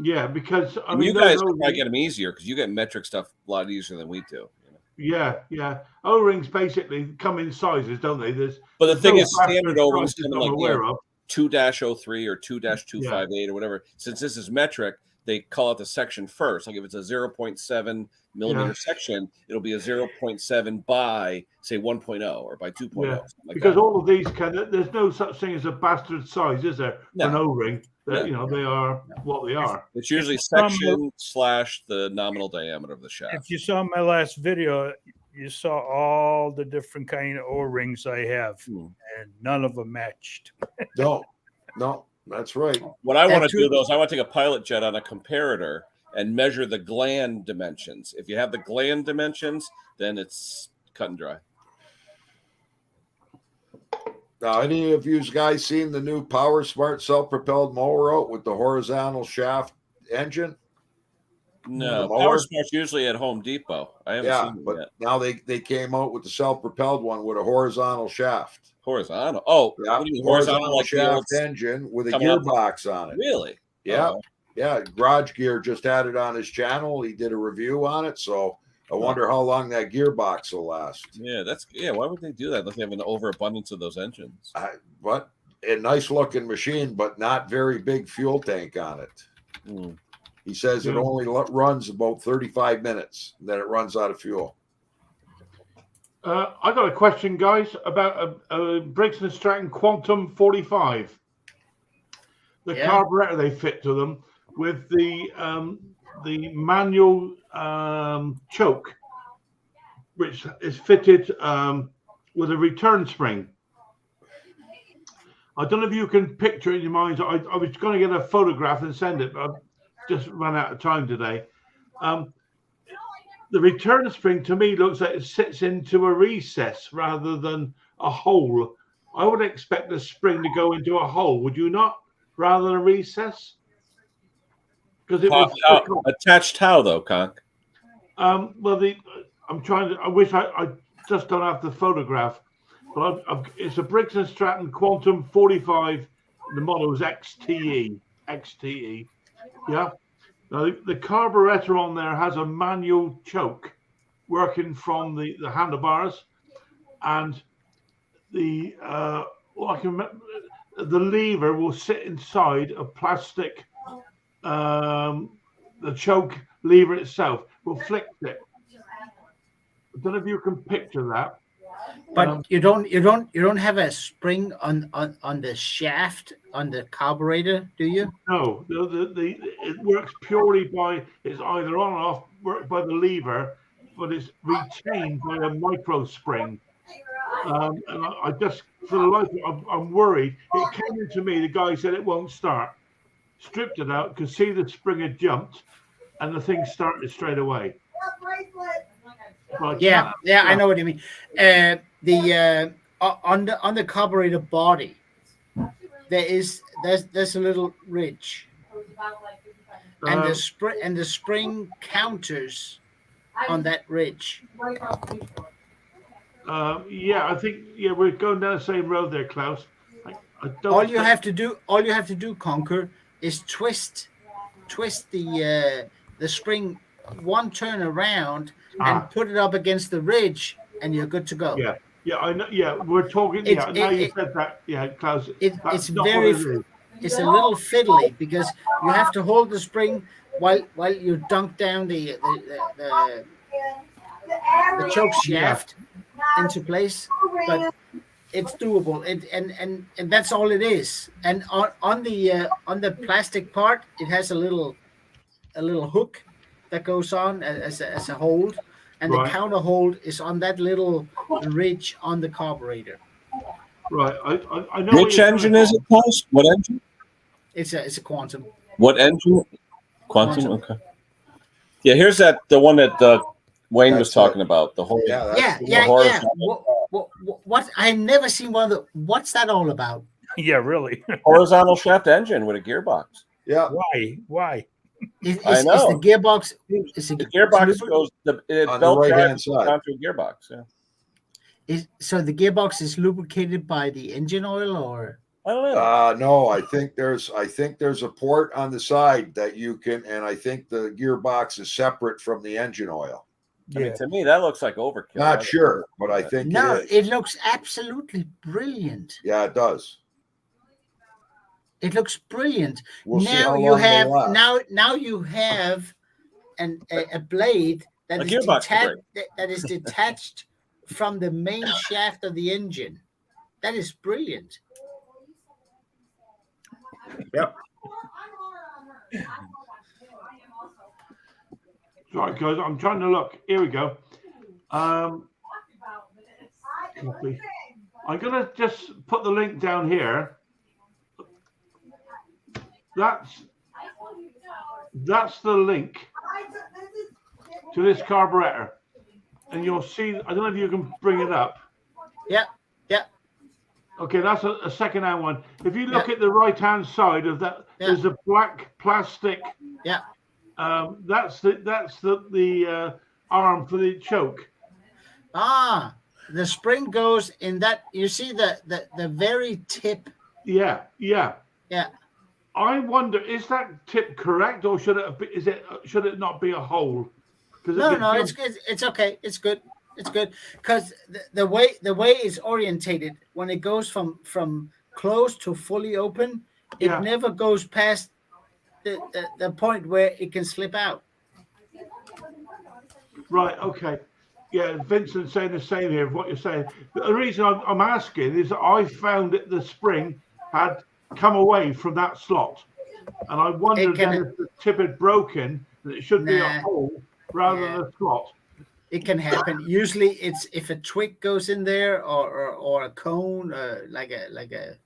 Yeah, because I And mean, you guys could probably get them easier because you get metric stuff a lot easier than we do. Yeah. O-rings basically come in sizes, don't they? But the thing is, standard O-rings sizes come in I'm like aware of. 2-03 or 2-258 or whatever. Since this is metric, they call it the section first. Like if it's a 0.7 millimeter section, it'll be a 0.7 by say 1.0 or by 2.0. Yeah, Like because that. all of these there's no such thing as a bastard size, is there? No. For an O-ring, No. They are what they are. It's usually section / the nominal diameter of the shaft. If you saw my last video, you saw all the different kind of O-rings I have, and none of them matched. No, that's right. What I want to do, though, is I want to take a pilot jet on a comparator and measure the gland dimensions. If you have the gland dimensions, then it's cut and dry. Now, any of you guys seen the new Power Smart self-propelled mower out with the horizontal shaft engine? No, Power Smart's usually at Home Depot. I haven't seen it yet. Now they came out with the self-propelled one with a horizontal shaft. Horizontal? Oh, yeah. What do you mean, horizontal like shaft engine with a gearbox on it. Really? Yeah. Oh. Yeah. Garage Gear just had it on his channel. He did a review on it. So I wonder how long that gearbox will last. Yeah, why would they do that? Unless they have an overabundance of those engines. But a nice looking machine, but not very big fuel tank on it. He says it only runs about 35 minutes, and then it runs out of fuel. I got a question, guys, about a Briggs & Stratton Quantum 45. The carburetor they fit to them with the manual choke, which is fitted with a return spring. I don't know if you can picture it in your mind. I was going to get a photograph and send it, but I've just run out of time today. The return spring to me looks like it sits into a recess rather than a hole. I would expect the spring to go into a hole, would you not, rather than a recess? Because it was attached how though, Conk? Well, I wish I just don't have the photograph, but it's a Briggs & Stratton Quantum 45. The model is XTE. Yeah. Now, the carburetor on there has a manual choke working from the handlebars, and the lever will sit inside a plastic. The choke lever itself will flick it. I don't know if you can picture that. But you don't have a spring on the shaft on the carburetor, do you? No, it works purely it's either on or off, worked by the lever, but it's retained by a micro spring. And I just, for the life of it, I'm worried. It came into me, the guy said it won't start. Stripped it out, could see the spring had jumped, and the thing started straight away. Yeah, I know what you mean. On the carburetor body, there's a little ridge, and the spring counters on that ridge. I think we're going down the same road there, Klaus. All you have to do, Conker, is twist the spring one turn around and put it up against the ridge, and you're good to go. Yeah, I know. Yeah, we're talking. Now you said that. Yeah, Klaus. It's a little fiddly because you have to hold the spring while you dunk down the choke shaft into place, but it's doable. And that's all it is. And on the plastic part, it has a little little hook that goes on as a hold, and Right. the counter hold is on that little ridge on the carburetor. Right. I know. Which engine is it, Klaus? What engine? It's a Quantum. What engine? Quantum. Okay. Yeah, here's the one that Wayne was talking about. The whole. Yeah, Yeah. What? I've never seen one of the. What's that all about? Yeah, really. Horizontal shaft engine with a gearbox. Yeah. Why? Is know. the gearbox? The gearbox goes on the belt right-hand drive side. onto a gearbox. Yeah. So the gearbox is lubricated by the engine oil, or? I don't know. No, I think there's a port on the side that you can, and I think the gearbox is separate from the engine oil. I mean, to me, that looks like overkill. Not sure, but I think no, it is. it looks absolutely brilliant. Yeah, it does. It looks brilliant. We'll see now how you long they have last. now you have a blade that A is gearbox that is detached from the main shaft of the engine. That is brilliant. Yep. Sorry, guys. I'm trying to look. Here we go. Copy. I'm gonna just put the link down here. That's the link to this carburetor, and you'll see. I don't know if you can bring it up. Yeah. Okay, that's a second-hand one. If you look at the right-hand side of that, there's a black plastic. Yeah. That's the arm for the choke. The spring goes in that. You see the very tip. Yeah. Yeah. I wonder, is that tip correct, or should it not be a hole? No, it's good. It's okay. It's good. It's good because the way it's orientated when it goes from closed to fully open, it never goes past the point where it can slip out. Right. Okay. Yeah, Vincent's saying the same here. What you're saying. The reason I'm asking is that I found that the spring had come away from that slot, and I wondered if the tip had broken, that it should be a hole rather than a slot. It can happen. Usually, it's if a twig goes in there or a cone, like a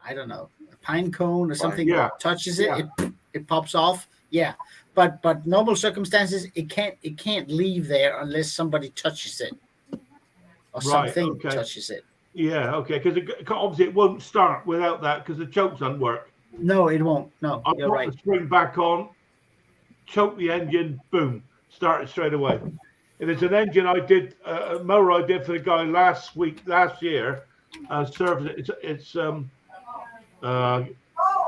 I don't know, a pine cone or something touches it, it pops off. Yeah, but normal circumstances, it can't leave there unless somebody touches it or something touches it. Yeah, okay, because obviously it won't start without that because the choke doesn't work. No, it won't. No, you're right. The spring back on, choke the engine, boom, start it straight away. And it's an engine I did, a mower I did for the guy last year. Service it. It's I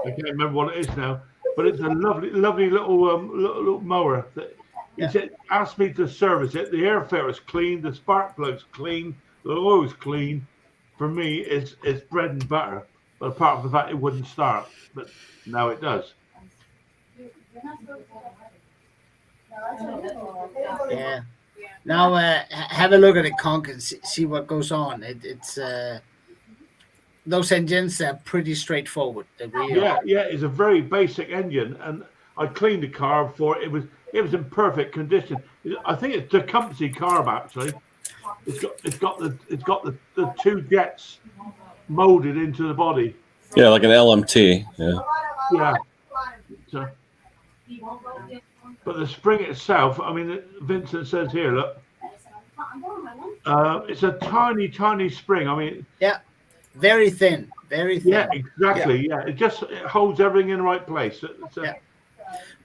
can't remember what it is now, but it's a lovely little mower. He asked me to service it. The air filter's clean, the spark plug's clean, the oil's clean. For me, it's bread and butter. But apart from the fact it wouldn't start, but now it does. Yeah. Now have a look at the Conker and see what goes on. It's those engines are pretty straightforward. It's a very basic engine, and I cleaned the carb for it. It was in perfect condition. I think it's the Tecumseh carb actually. It's got the two jets molded into the body. Yeah, like an LMT. Yeah. So, but the spring itself, I mean, Vincent says here, look, it's a tiny spring. I mean, very thin, very thin. Yeah, exactly. Yeah, it holds everything in the right place.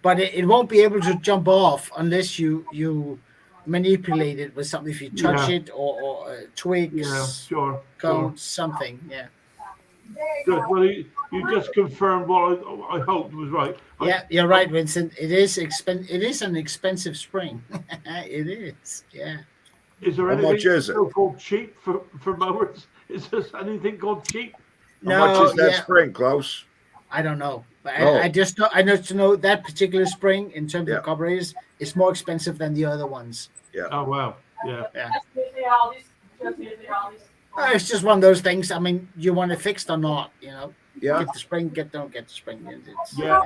But it won't be able to jump off unless you manipulate it with something. If you touch it or twigs, cones, something. Yeah. Good. Well, you just confirmed what I hoped was right. Yeah, you're right, Vincent. It is It is an expensive spring. It is. Yeah. Is there anything called cheap for mowers? Is there anything called cheap? How much is that spring, Klaus? I don't know. But I just know that particular spring in terms of carburetors is more expensive than the other ones. Yeah. Oh wow. Yeah. It's just one of those things. I mean, you want it fixed or not, you know? Yeah. Get the spring, don't get the spring. Yeah.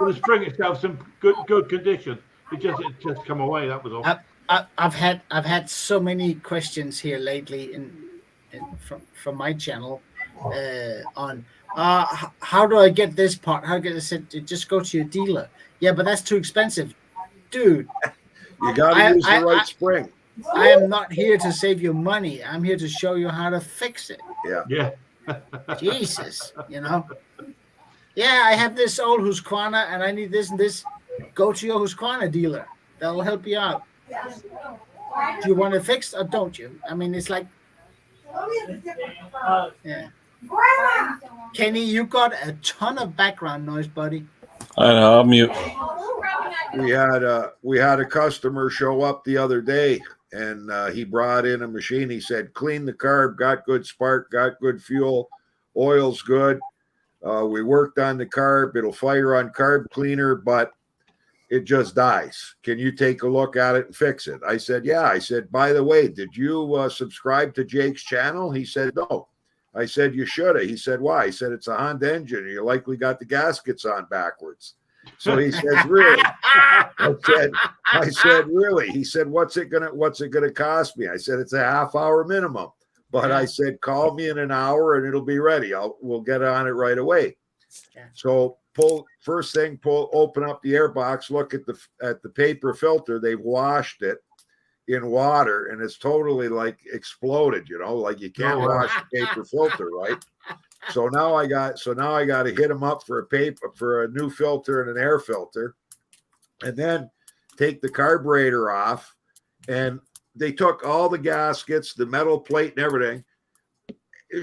Well, the spring itself's in good condition. It just come away. That was all. I've had so many questions here lately from my channel on how do I get this part? How do I get this? Just go to your dealer. Yeah, but that's too expensive, dude. You got to use the right spring. I am not here to save you money. I'm here to show you how to fix it. Yeah. Jesus, you know. Yeah, I have this old Husqvarna and I need this and this. Go to your Husqvarna dealer. They'll help you out. Do you want it fixed or don't you? I mean, it's like, yeah. Kenny, you got a ton of background noise, buddy. I know, I'll mute. We had a customer show up the other day, and he brought in a machine. He said, clean the carb, got good spark, got good fuel, oil's good. We worked on the carb. It'll fire on carb cleaner, but it just dies. Can you take a look at it and fix it? I said, yeah. I said, by the way, did you subscribe to Jake's channel? He said, no. I said, you should have. He said, why? He said, it's a Honda engine. You likely got the gaskets on backwards. So he says, really? I said, really? He said, what's it gonna cost me? I said, it's a half-hour minimum. But I said, call me in an hour and it'll be ready. We'll get on it right away. Yeah. So open up the air box, look at the paper filter. They've washed it in water and it's totally like exploded, like you can't wash the paper filter, right? So now I got to hit them up for a new filter and an air filter, and then take the carburetor off. And they took all the gaskets, the metal plate and everything,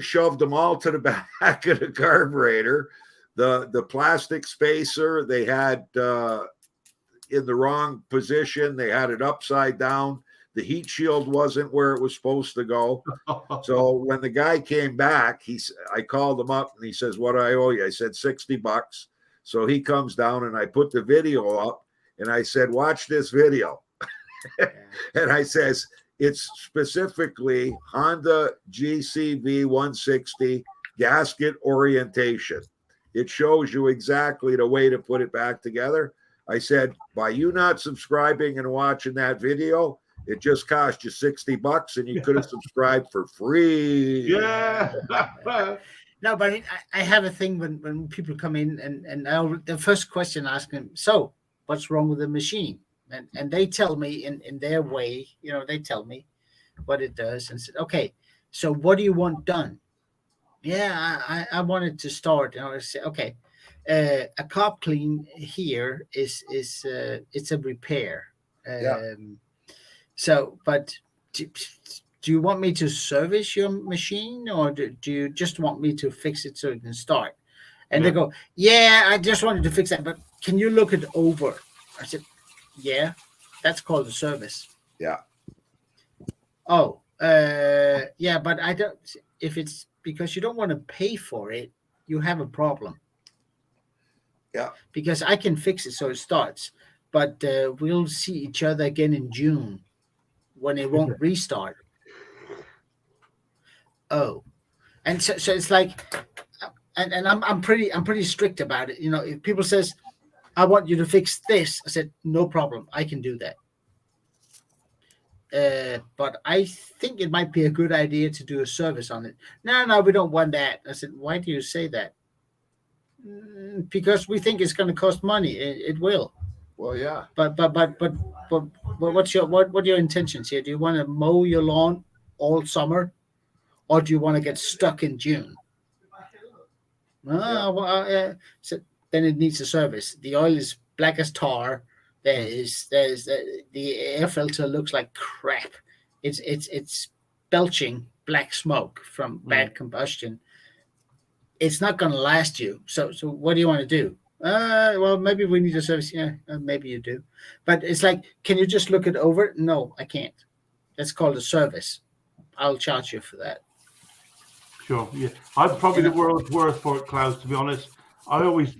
shoved them all to the back of the carburetor. The plastic spacer they had in the wrong position. They had it upside down. The heat shield wasn't where it was supposed to go. So when the guy came back, I called him up and he says, what do I owe you? I said, $60. So he comes down and I put the video up and I said, watch this video. And I says, it's specifically Honda GCV 160 gasket orientation. It shows you exactly the way to put it back together. I said, by you not subscribing and watching that video, it just cost you $60 and you could have subscribed for free. Yeah. No, but I have a thing when people come in and the first question I ask them, so what's wrong with the machine? And they tell me in their way, they tell me what it does and said, okay, so what do you want done? Yeah, I wanted to start. I say, okay, a carb clean here is it's a repair. So, but do you want me to service your machine or do you just want me to fix it so it can start? And they go, yeah, I just wanted to fix that, but can you look it over? I said, yeah, that's called a service. Yeah. Oh, yeah, but I don't, if it's because you don't want to pay for it, you have a problem. Yeah. Because I can fix it so it starts, but we'll see each other again in June when it won't restart. Oh, and so it's like, and I'm pretty strict about it. If people says, I want you to fix this, I said, no problem, I can do that. But I think it might be a good idea to do a service on it. No, we don't want that. I said, why do you say that? Because we think it's going to cost money. It will. Well, yeah. But what are your intentions here? Do you want to mow your lawn all summer, or do you want to get stuck in June? So then it needs a service. The oil is black as tar. There's the air filter looks like crap. It's belching black smoke from bad combustion. It's not going to last you. So what do you want to do? Well, maybe we need a service. Yeah, maybe you do. But it's like, can you just look it over? No, I can't. That's called a service. I'll charge you for that. Sure. Yeah, I'm probably the world's worst for it, Klaus. To be honest, I always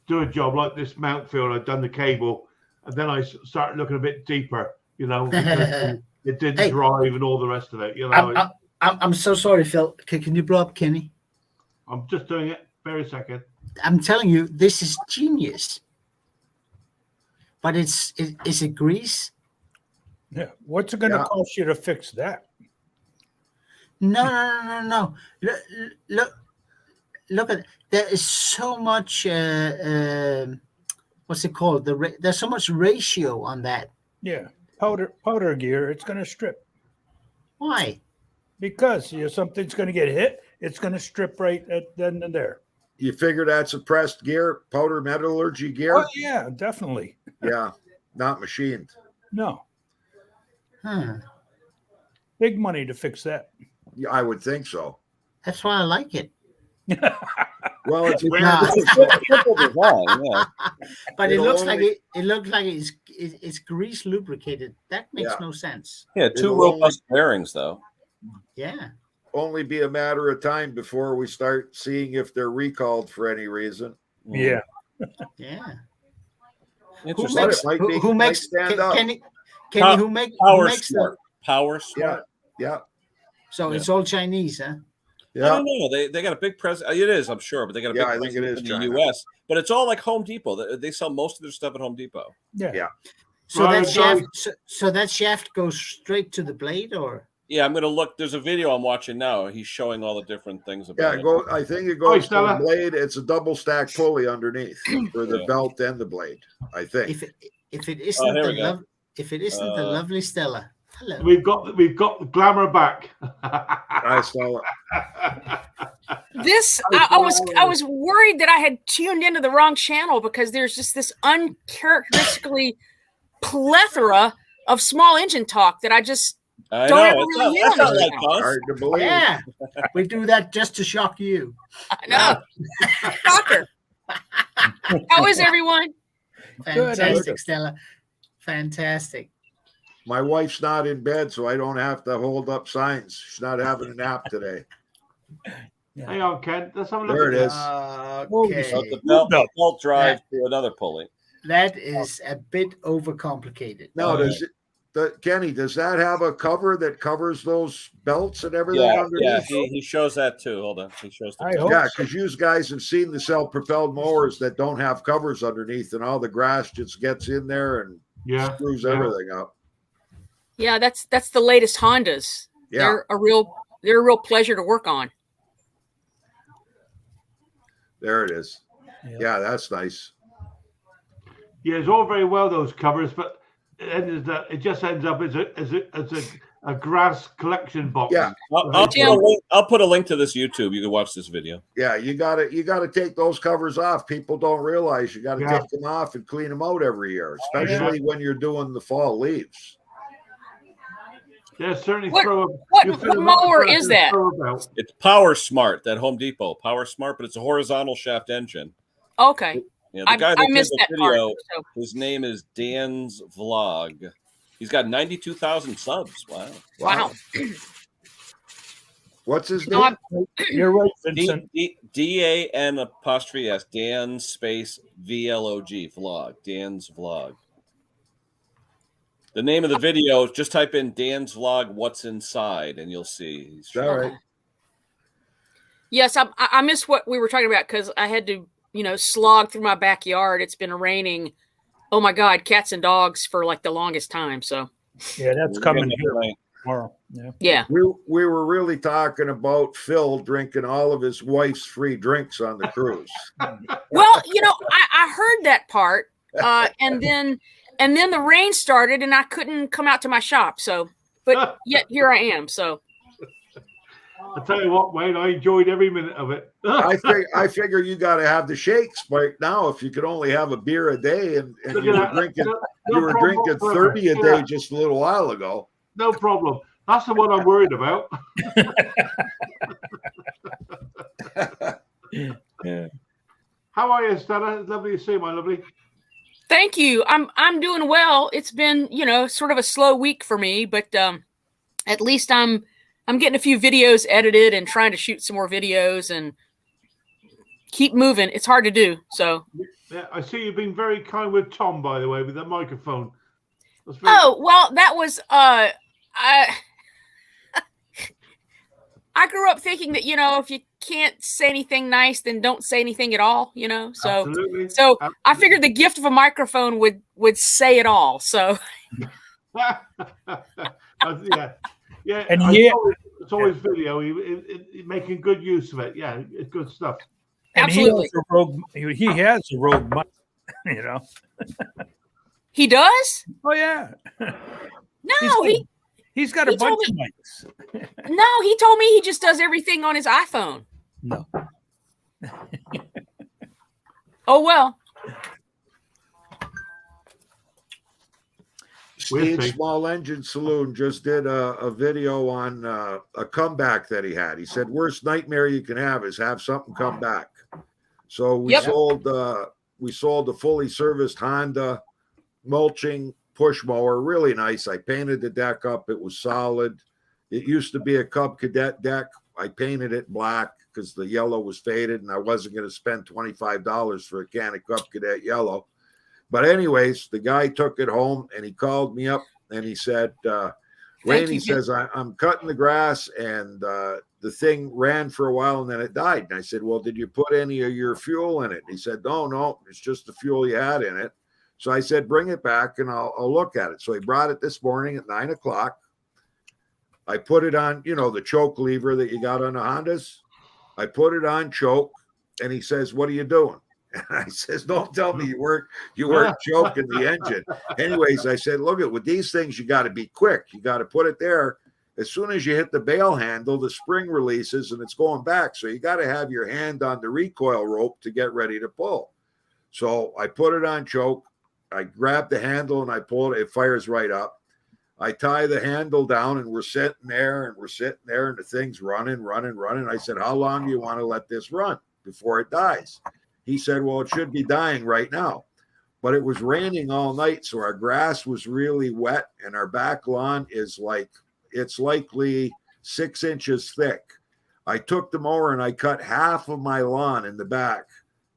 do a job like this Mountfield. I've done the cable. And then I started looking a bit deeper, because it didn't drive and all the rest of it. I'm so sorry, Phil. Can you blow up Kenny? I'm just doing it. Bear a second. I'm telling you, this is genius. But is it grease? Yeah. What's it going to cost you to fix that? No. Look at it. There is so much. What's it called? There's so much ratio on that. Yeah, powder gear. It's going to strip. Why? Because something's going to get hit. It's going to strip right at then and there. You figure that's suppressed gear, powder metallurgy gear? Oh yeah, definitely. Yeah, not machined. No. Huh. Big money to fix that. Yeah, I would think so. That's why I like it. Well, it's Simple design, yeah. But it looks like it's grease lubricated. That makes no sense. Yeah, two robust bearings though. Yeah. only be a matter of time before we start seeing if they're recalled for any reason. Yeah. Yeah. Interesting. Who makes stand up. Kenny, who makes Smart. Power Smart. Yeah. So it's all Chinese, huh? Yeah. I don't know. They got a big presence. It is, I'm sure, but they got a big I think it is in China. the U.S. But it's all like Home Depot. They sell most of their stuff at Home Depot. Yeah. So that shaft goes straight to the blade, or? Yeah, I'm gonna look. There's a video I'm watching now. He's showing all the different things about it. I think it goes to the blade. It's a double stack pulley underneath for the belt and the blade. I think. If it isn't the lovely Stella. Hello. We've got the glamour back. Hi, Stella. I was worried that I had tuned into the wrong channel because there's just this uncharacteristically plethora of small engine talk that I just don't ever really hear on this channel. Hard to believe. Yeah, we do that just to shock you. I know. Conker. How is everyone? Fantastic, Stella. Fantastic. My wife's not in bed, so I don't have to hold up signs. She's not having a nap today. Yeah. Hang on, Ken. Let's have a look. There it is. Okay. So the belt drive to another pulley. That is a bit overcomplicated. No, Kenny, does that have a cover that covers those belts and everything underneath? Yeah, he shows that too. Hold on. He shows the because you guys have seen the self-propelled mowers that don't have covers underneath, and all the grass just gets in there and screws everything up. Yeah, that's the latest Hondas. Yeah. They're a real pleasure to work on. There it is. Yeah, that's nice. Yeah, it's all very well, those covers, but it just ends up as a grass collection box. Yeah, I'll put a link to this YouTube. You can watch this video. Yeah, you gotta take those covers off. People don't realize you got to take them off and clean them out every year, especially when you're doing the fall leaves. Yeah, certainly. What mower is that? It's Power Smart, that Home Depot Power Smart, but it's a horizontal shaft engine. Okay. Yeah, the guy that missed did the video, part, his name is Dan's Vlog. He's got 92,000 subs. Wow. What's his name? You're right, Vincent. DAN''S Dan space VLOG Vlog. Dan's Vlog. The name of the video, just type in Dan's Vlog, what's inside, and you'll see. All right. Yes, I missed what we were talking about because I had to, slog through my backyard. It's been raining, oh my God, cats and dogs for like the longest time. So yeah, that's coming here tomorrow. Yeah. We were really talking about Phil drinking all of his wife's free drinks on the cruise. Well, I heard that part, and then the rain started, and I couldn't come out to my shop. So, but yet here I am. So. I tell you what, Wayne, I enjoyed every minute of it. I figure you got to have the shakes right now. If you could only have a beer a day, and you were drinking 30 a day just a little while ago. No problem. That's the one I'm worried about. Yeah. How are you, Stella? It's lovely to see you, my lovely. Thank you. I'm doing well. It's been, sort of a slow week for me, but at least I'm getting a few videos edited and trying to shoot some more videos and keep moving. It's hard to do. So yeah, I see you've been very kind with Tom, by the way, with the microphone. Well, that was I grew up thinking that, if you can't say anything nice, then don't say anything at all, you know? So, Absolutely. so I figured the gift of a microphone would say it all. So, yeah. And it's always video. He making good use of it. Yeah, it's good stuff. And absolutely. He has a rogue mic, you know. He does? Oh yeah. No, he's got a bunch of mics. No, he told me he just does everything on his iPhone. No. Oh well. Steve's Small Engine Saloon just did a video on a comeback that he had. He said, worst nightmare you can have is have something come back. So we sold the fully serviced Honda mulching push mower. Really nice. I painted the deck up. It was solid. It used to be a Cub Cadet deck. I painted it black because the yellow was faded and I wasn't going to spend $25 for a can of Cub Cadet yellow. But anyways, the guy took it home and he called me up and he said, Wayne, he says, I'm cutting the grass and the thing ran for a while and then it died. And I said, well, did you put any of your fuel in it? And he said, no, it's just the fuel you had in it. So I said, bring it back and I'll look at it. So he brought it this morning at 9 o'clock. I put it on, the choke lever that you got on the Hondas. I put it on choke and he says, what are you doing? And I says, don't tell me you weren't choking the engine. Anyways, I said, look, with these things, you got to be quick. You got to put it there. As soon as you hit the bail handle, the spring releases and it's going back. So you got to have your hand on the recoil rope to get ready to pull. So I put it on choke. I grab the handle and I pull it. It fires right up. I tie the handle down and we're sitting there and the thing's running. I said, how long do you want to let this run before it dies? He said, well, it should be dying right now. But it was raining all night, so our grass was really wet, and our back lawn it's likely 6 inches thick. I took the mower and I cut half of my lawn in the back,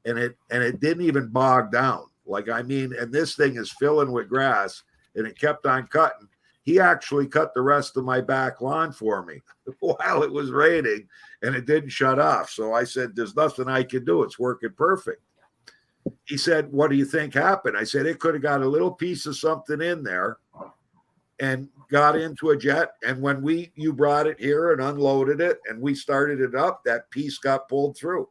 and it didn't even bog down. And this thing is filling with grass, and it kept on cutting. He actually cut the rest of my back lawn for me while it was raining, and it didn't shut off. So I said, there's nothing I can do. It's working perfect. He said, what do you think happened? I said, it could have got a little piece of something in there and got into a jet. And when you brought it here and unloaded it and we started it up, that piece got pulled through.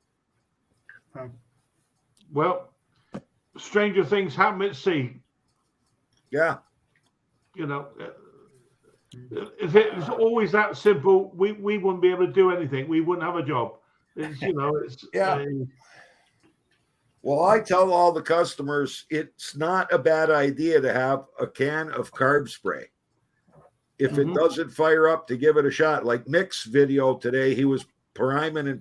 Well, stranger things happen at sea. Yeah. If it was always that simple, we wouldn't be able to do anything. We wouldn't have a job. Well, I tell all the customers it's not a bad idea to have a can of carb spray. If it doesn't fire up, to give it a shot. Like Mick's video today, he was priming,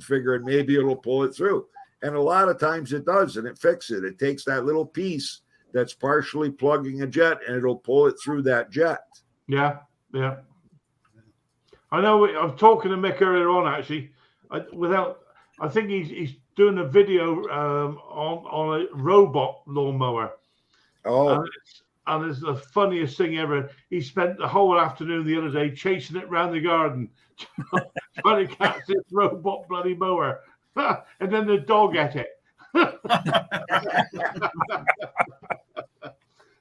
figuring maybe it'll pull it through. And a lot of times it does, and it fixes it. It takes that little piece that's partially plugging a jet, and it'll pull it through that jet. Yeah. I know. I'm talking to Mick earlier on. Actually, I think he's doing a video on a robot lawnmower. Oh, and it's the funniest thing ever. He spent the whole afternoon the other day chasing it around the garden, trying to catch this robot bloody mower, and then the dog ate it.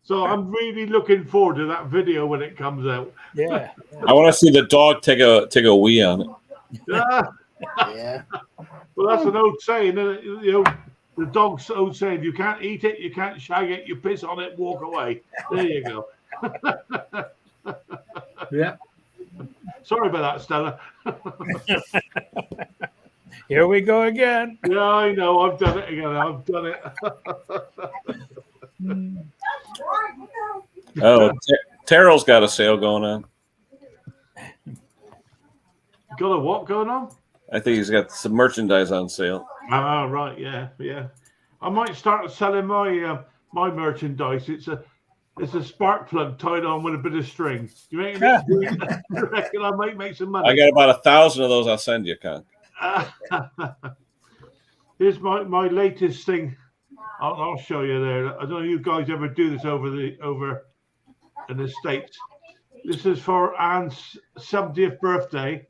So I'm really looking forward to that video when it comes out. Yeah. I want to see the dog take a wee on it. Yeah. Well, that's an old saying, the dog's old saying, you can't eat it, you can't shag it, you piss on it, walk away. There you go. Yeah. Sorry about that, Stella. Here we go again. Yeah, I know. I've done it again. I've done it. Oh, Terrell's got a sale going on. Got a what going on? I think he's got some merchandise on sale. Oh, right. Yeah. I might start selling my merchandise. It's a spark plug tied on with a bit of string. You reckon I might make some money? I got about 1,000 of those. I'll send you, Conker. Here's my latest thing. I'll show you there. I don't know if you guys ever do this over in the States. This is for Anne's 70th birthday.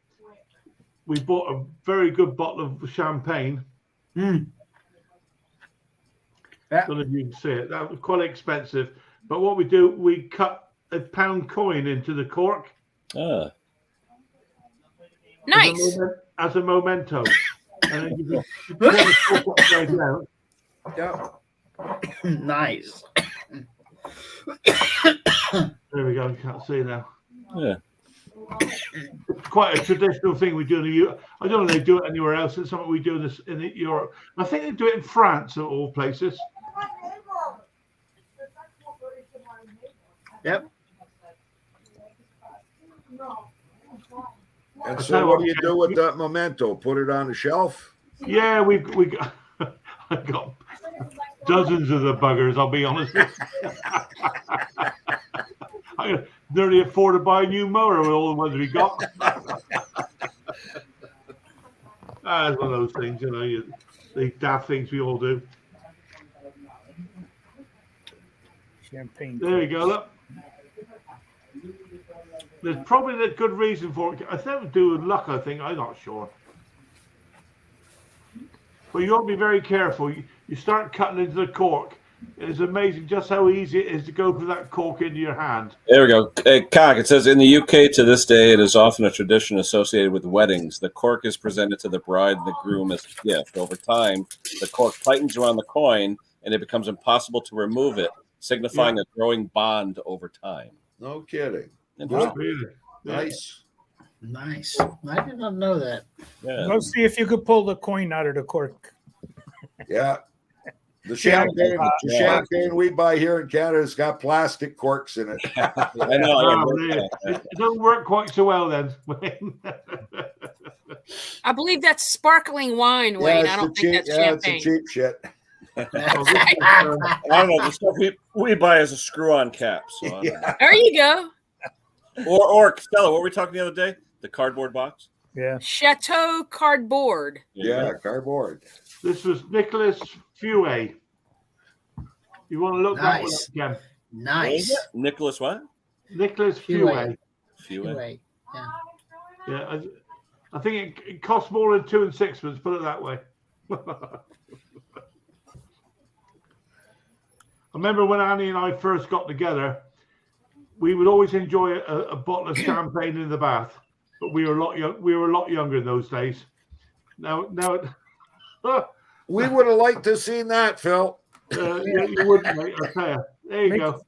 we bought a very good bottle of champagne. Mm. I don't know if you can see it. That was quite expensive. But what we do, we cut a £1 coin into the cork. Ah. Nice. As a memento. And then you pour the cork upside down. Yeah. Nice. There we go. You can't see now. Yeah. It's quite a traditional thing we do in the U. I don't know if they do it anywhere else. It's something we do in Europe. I think they do it in France, of all places. Yep. And so, what do you do with that memento? Put it on the shelf? Yeah, we got, I got dozens of the buggers. I'll be honest. I could nearly afford to buy a new mower with all the ones we got. It's one of those things, you know, the daft things we all do. Champagne. There you go. Look. There's probably a good reason for it. I think it to do with luck, I think. I'm not sure. But you ought to be very careful. You start cutting into the cork. It's amazing just how easy it is to go through that cork into your hand. There we go. Hey, Cock, it says in the UK to this day, it is often a tradition associated with weddings. The cork is presented to the bride and the groom as a gift. Over time, the cork tightens around the coin, and it becomes impossible to remove it, signifying a growing bond over time. No kidding. Really? Nice. Nice. I did not know that. Yeah. Go see if you could pull the coin out of the cork. Yeah. The champagne we buy here in Canada has got plastic corks in it. I know. It doesn't work quite so well then. I believe that's sparkling wine, Wayne. I don't think that's champagne. It's a cheap shit. I don't know. The stuff we buy is a screw-on cap. So I don't know. There you go. Or Stella, what were we talking the other day? The cardboard box? Yeah. Chateau cardboard. Yeah, cardboard. This was Nicholas Fouet. You want to look that one up again? Nice. Nicholas what? Nicholas Fouet. Fouet. Yeah. Yeah, I think it costs more than 2 and 6pence. Put it that way. I remember when Annie and I first got together, we would always enjoy a bottle of champagne in the bath, but we were a lot younger in those days. Now, we would have liked to have seen that, Phil. you wouldn't, mate, I'll tell you. There you go.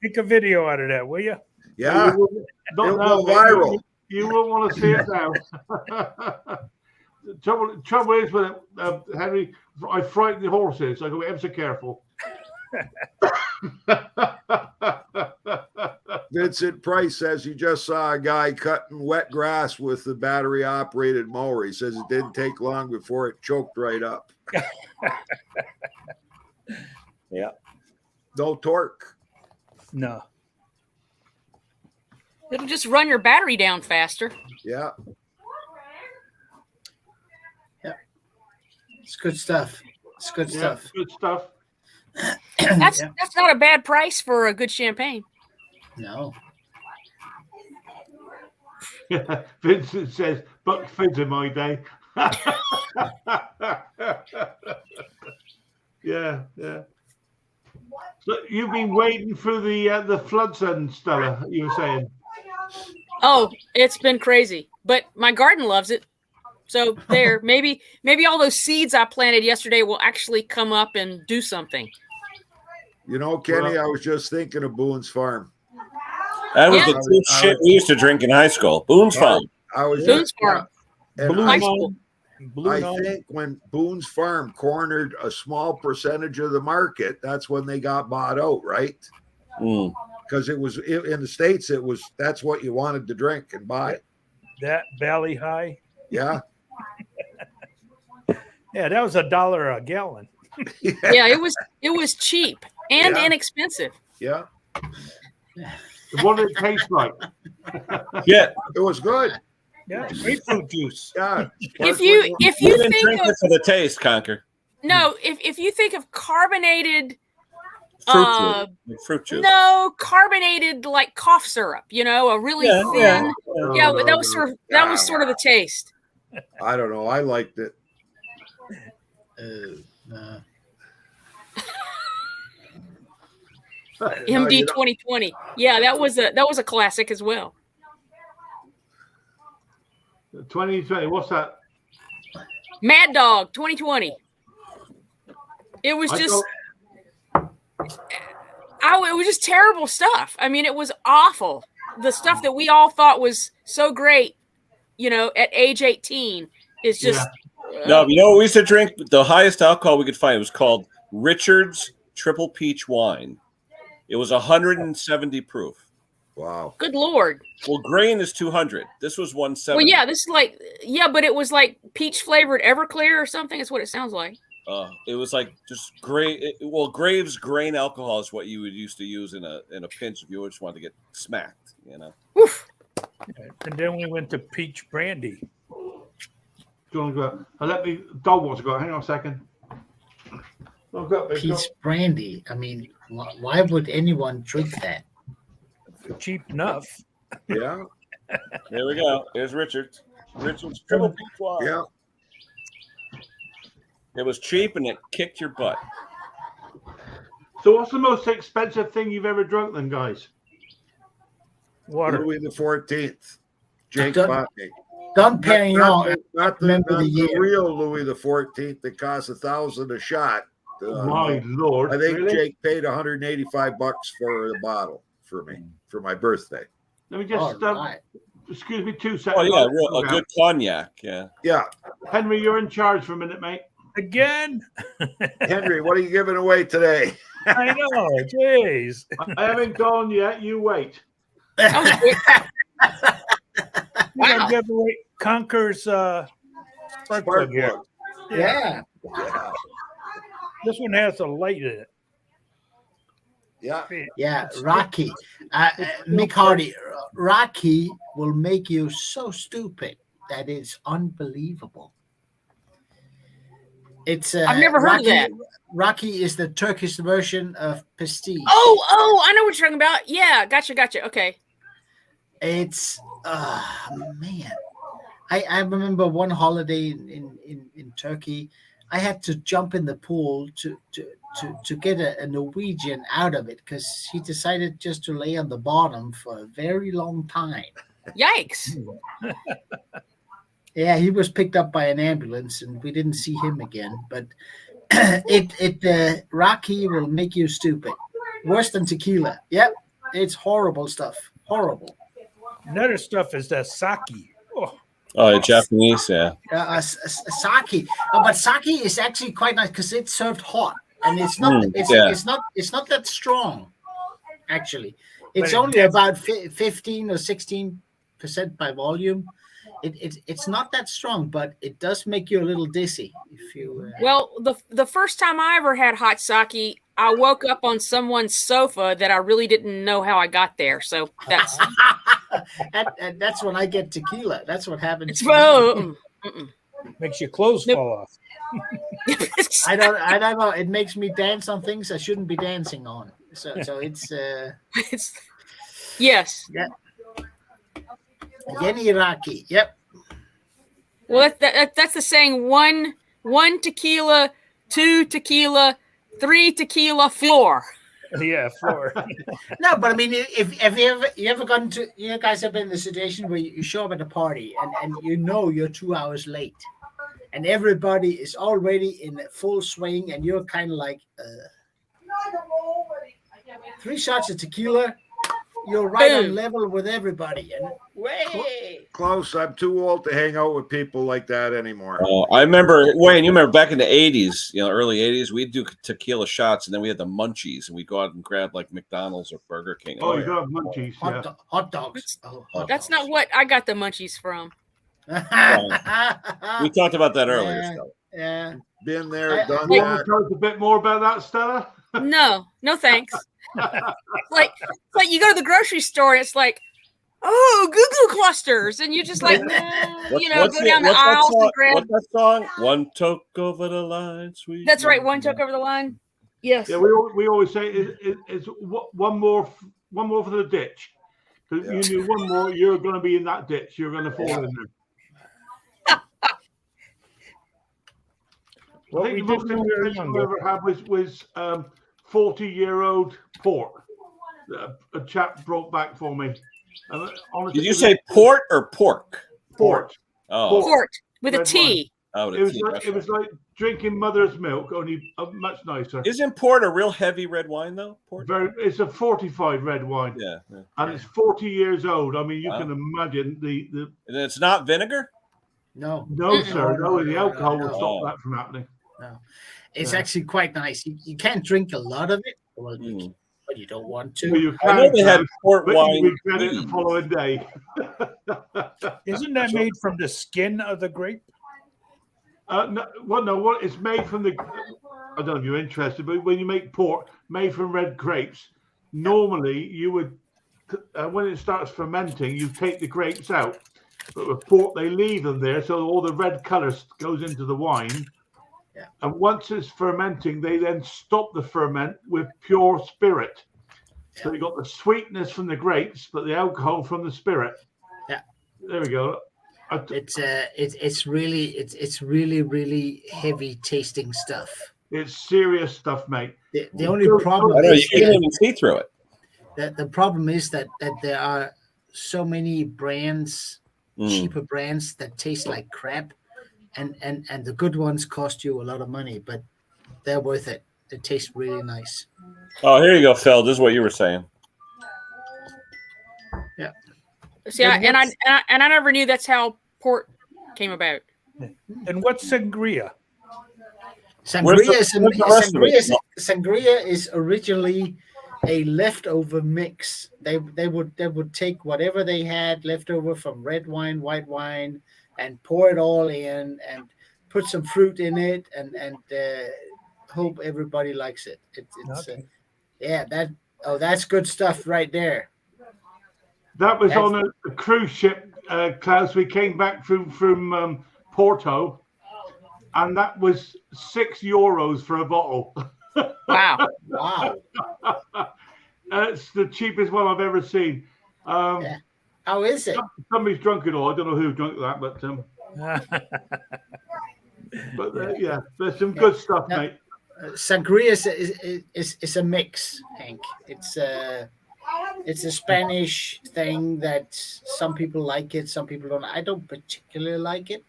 Make a video out of that, will you? Yeah, it will go viral. You won't want to see it now. The trouble is with it, Henry, I frighten the horses. I go ever so careful. Vincent Price says he just saw a guy cutting wet grass with the battery operated mower. He says it didn't take long before it choked right up. Yeah. No torque. No. It'll just run your battery down faster. Yeah. It's good stuff. It's good stuff. Good stuff. That's not a bad price for a good champagne. No. Vincent says, "Buck fizz in my day." Yeah. So you've been wading through the floods, then, Stella. You were saying. Oh, it's been crazy, but my garden loves it. So there, maybe all those seeds I planted yesterday will actually come up and do something. You know, Kenny, I was just thinking of Boone's Farm. That was the shit we used to drink in high school. Boone's Farm. Boone's Farm. I think when Boone's Farm cornered a small percentage of the market, that's when they got bought out, right? Because it was in the States, that's what you wanted to drink and buy. That Valley High. Yeah. Yeah, that was $1 a gallon. Yeah, it was cheap and inexpensive. Yeah. What did it taste like? Yeah, it was good. Yeah, grapefruit juice. Yeah. If you think drink it for the taste, Conker. No, if you think of carbonated fruit juice. No, carbonated like cough syrup, a really thin. Yeah, that was sort of the taste. I don't know. I liked it. MD 2020. Yeah, that was a classic as well. 2020. What's that? Mad Dog 2020. It was just it was just terrible stuff. I mean, it was awful. The stuff that we all thought was so great, at age 18 is just. Yeah. No, you know what we used to drink? The highest alcohol we could find was called Richard's Triple Peach Wine. It was 170 proof. Wow. Good Lord. Well, grain is 200. This was 170. Well, yeah, this is but it was like peach flavored Everclear or something. Is what it sounds like. It was like just Graves grain alcohol is what you would used to use in a pinch if you just wanted to get smacked, Oof. And then we went to peach brandy. Do you want to go? Let me. Dog wants to go. Hang on a second. Peach brandy. I mean, why would anyone drink that? Cheap enough. Yeah. There we go. There's Richard's Triple Peach Wine. Yeah. It was cheap and it kicked your butt. So, what's the most expensive thing you've ever drunk, then, guys? Water. Louis the 14th. Jake bought me. Don't pay on. Not the real Louis the 14th that costs $1,000 a shot. My Lord! I think really? Jake paid $185 for the bottle for me for my birthday. Let me just excuse me 2 seconds. Oh yeah, a good cognac. Yeah. Yeah. Henry, you're in charge for a minute, mate. Again? Henry, what are you giving away today? I know. Jeez. I haven't gone yet. You wait. We're gonna give away Conker's spark plug here. Yeah. This one has a light in it. Yeah. Yeah, Rocky. Mick Hardy. Rocky will make you so stupid that it's unbelievable. It's I've never heard of that. Rocky is the Turkish version of Prestige. Oh, I know what you're talking about. Yeah, gotcha. Okay. It's man. I remember one holiday in Turkey. I had to jump in the pool to get a Norwegian out of it because he decided just to lay on the bottom for a very long time. Yikes. Yeah, he was picked up by an ambulance and we didn't see him again. But Rocky will make you stupid. Worse than tequila. Yep. It's horrible stuff. Horrible. Another stuff is that sake. Oh, Japanese, yeah. Sake, but sake is actually quite nice because it's served hot, and it's not. It's not that strong. Actually, it's only about 15 or 16% by volume. It's not that strong, but it does make you a little dizzy if you. Well, the first time I ever had hot sake, I woke up on someone's sofa that I really didn't know how I got there. So that's that's when I get tequila. That's what happens. Makes your clothes fall off. I don't know. It makes me dance on things I shouldn't be dancing on. So it's yes. Yeah. Yenny Iraqi. Yep. Well, that's the saying: one tequila, 2 tequila, 3 tequila, floor. Yeah, floor. No, but I mean, if you ever gotten to, you guys have been in the situation where you show up at a party and you're 2 hours late, and everybody is already in full swing, and you're kind of like 3 shots of tequila. You're right on level with everybody, and Close. I'm too old to hang out with people like that anymore. Oh, I remember, Wayne. You remember back in the '80s, early '80s, we'd do tequila shots, and then we had the munchies, and we'd go out and grab like McDonald's or Burger King. Oh, you got munchies, hot dogs. That's not what I got the munchies from. We talked about that earlier. Yeah. Been there, done You that. want to tell us a bit more about that, Stella? No thanks. like you go to the grocery store, it's like, oh, goo-goo clusters, and you just like, go down the aisles and grab. What's that song? One toke over the line, sweet. That's right, one toke over the line. Yes. Yeah, we always say it's one more for the ditch. Because you do one more, you're going to be in that ditch. You're going to fall in there. I think the most expensive I ever had was 40-year-old port. A chap brought back for me. Honestly, Did you say port or pork? Port. Oh, Port with a Red T. wine. Oh, It was like drinking mother's milk, only much nicer. Isn't port a real heavy red wine though? Port. It's a fortified red wine. Yeah. And it's 40 years old. I mean, you can imagine the. And it's not vinegar. No, Sir. No, the alcohol will stop that from happening. No, it's actually quite nice. You can't drink a lot of it, but you don't want to. Well, you I know they had port but wine. you regret it the following day. Isn't that made from the skin of the grape? No, it's made from the. I don't know if you're interested, but when you make port made from red grapes, normally you would, when it starts fermenting, you take the grapes out. But with port, they leave them there, so all the red colour goes into the wine. Yeah. And once it's fermenting, they then stop the ferment with pure spirit. So you got the sweetness from the grapes, but the alcohol from the spirit. Yeah. There we go. It's really heavy tasting stuff. It's serious stuff, mate. The only problem I know, is you can't even see through it. the problem is that there are so many brands, cheaper brands that taste like crap, and the good ones cost you a lot of money, but they're worth it. They taste really nice. Oh, here you go, Phil. This is what you were saying. Yeah. See, I never knew that's how port came about. And what's sangria? Sangria is originally a leftover mix. They would take whatever they had left over from red wine, white wine, and pour it all in and put some fruit in it and hope everybody likes it. That's good stuff right there. That was on a cruise ship, Klaus. We came back from Porto, and that was €6 for a bottle. Wow. It's the cheapest one I've ever seen. How is it? Somebody's drunk it all. I don't know who drunk that, but there's some good stuff, mate. Sangria is a mix, Hank. It's a Spanish thing that some people like it, some people don't. I don't particularly like it.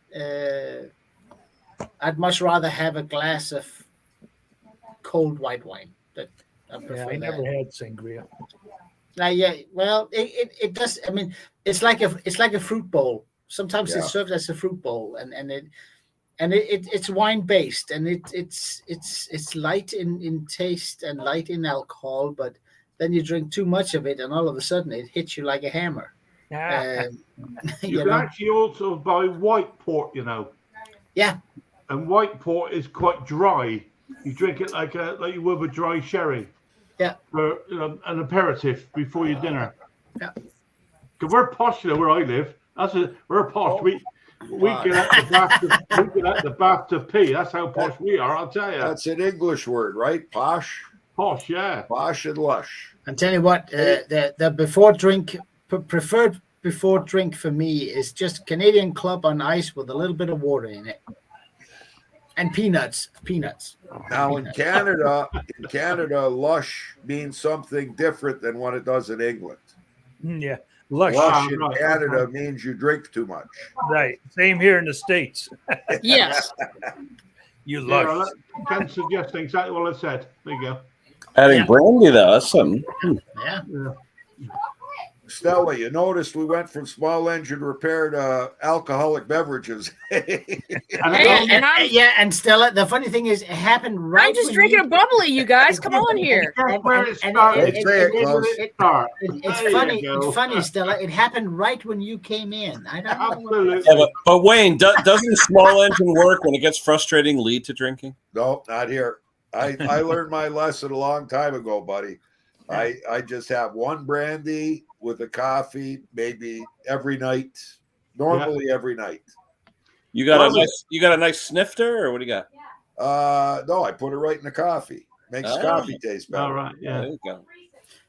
I'd much rather have a glass of cold white wine. I never had sangria. Well, it does. I mean, it's like a fruit bowl. Sometimes it's served as a fruit bowl, and it's wine based, and it's light in taste and light in alcohol, but then you drink too much of it, and all of a sudden it hits you like a hammer. You can actually also buy white port, Yeah. And white port is quite dry. You drink it like you would with dry sherry. Yeah. For an aperitif before your dinner. Yeah. Because we're posh, where I live. We're posh. We get out the bath to pee. That's how posh we are. I'll tell you. That's an English word, right? Posh. Posh, yeah. Posh and lush. I'm telling you what, the before drink, preferred before drink for me is just Canadian Club on ice with a little bit of water in it. And peanuts. Now in Canada, lush means something different than what it does in England. Yeah. Lush in Canada means you drink too much. Right. Same here in the States. Yes. You lush. Can suggest exactly what I said. There you go. Adding brandy, though, that's something. Yeah. Stella, you noticed we went from small engine repair to alcoholic beverages. And Stella, the funny thing is, it happened right. I'm just drinking a bubbly, you guys. Come on here. It's funny. It's funny, Stella. It happened right when you came in. I don't know. Yeah, but Wayne, doesn't small engine work when it gets frustrating lead to drinking? No, not here. I learned my lesson a long time ago, buddy. I just have one brandy with a coffee, maybe every night. Normally every night. You got a nice snifter, or what do you got? No, I put it right in the coffee. Makes coffee taste better. All right, yeah. There you go.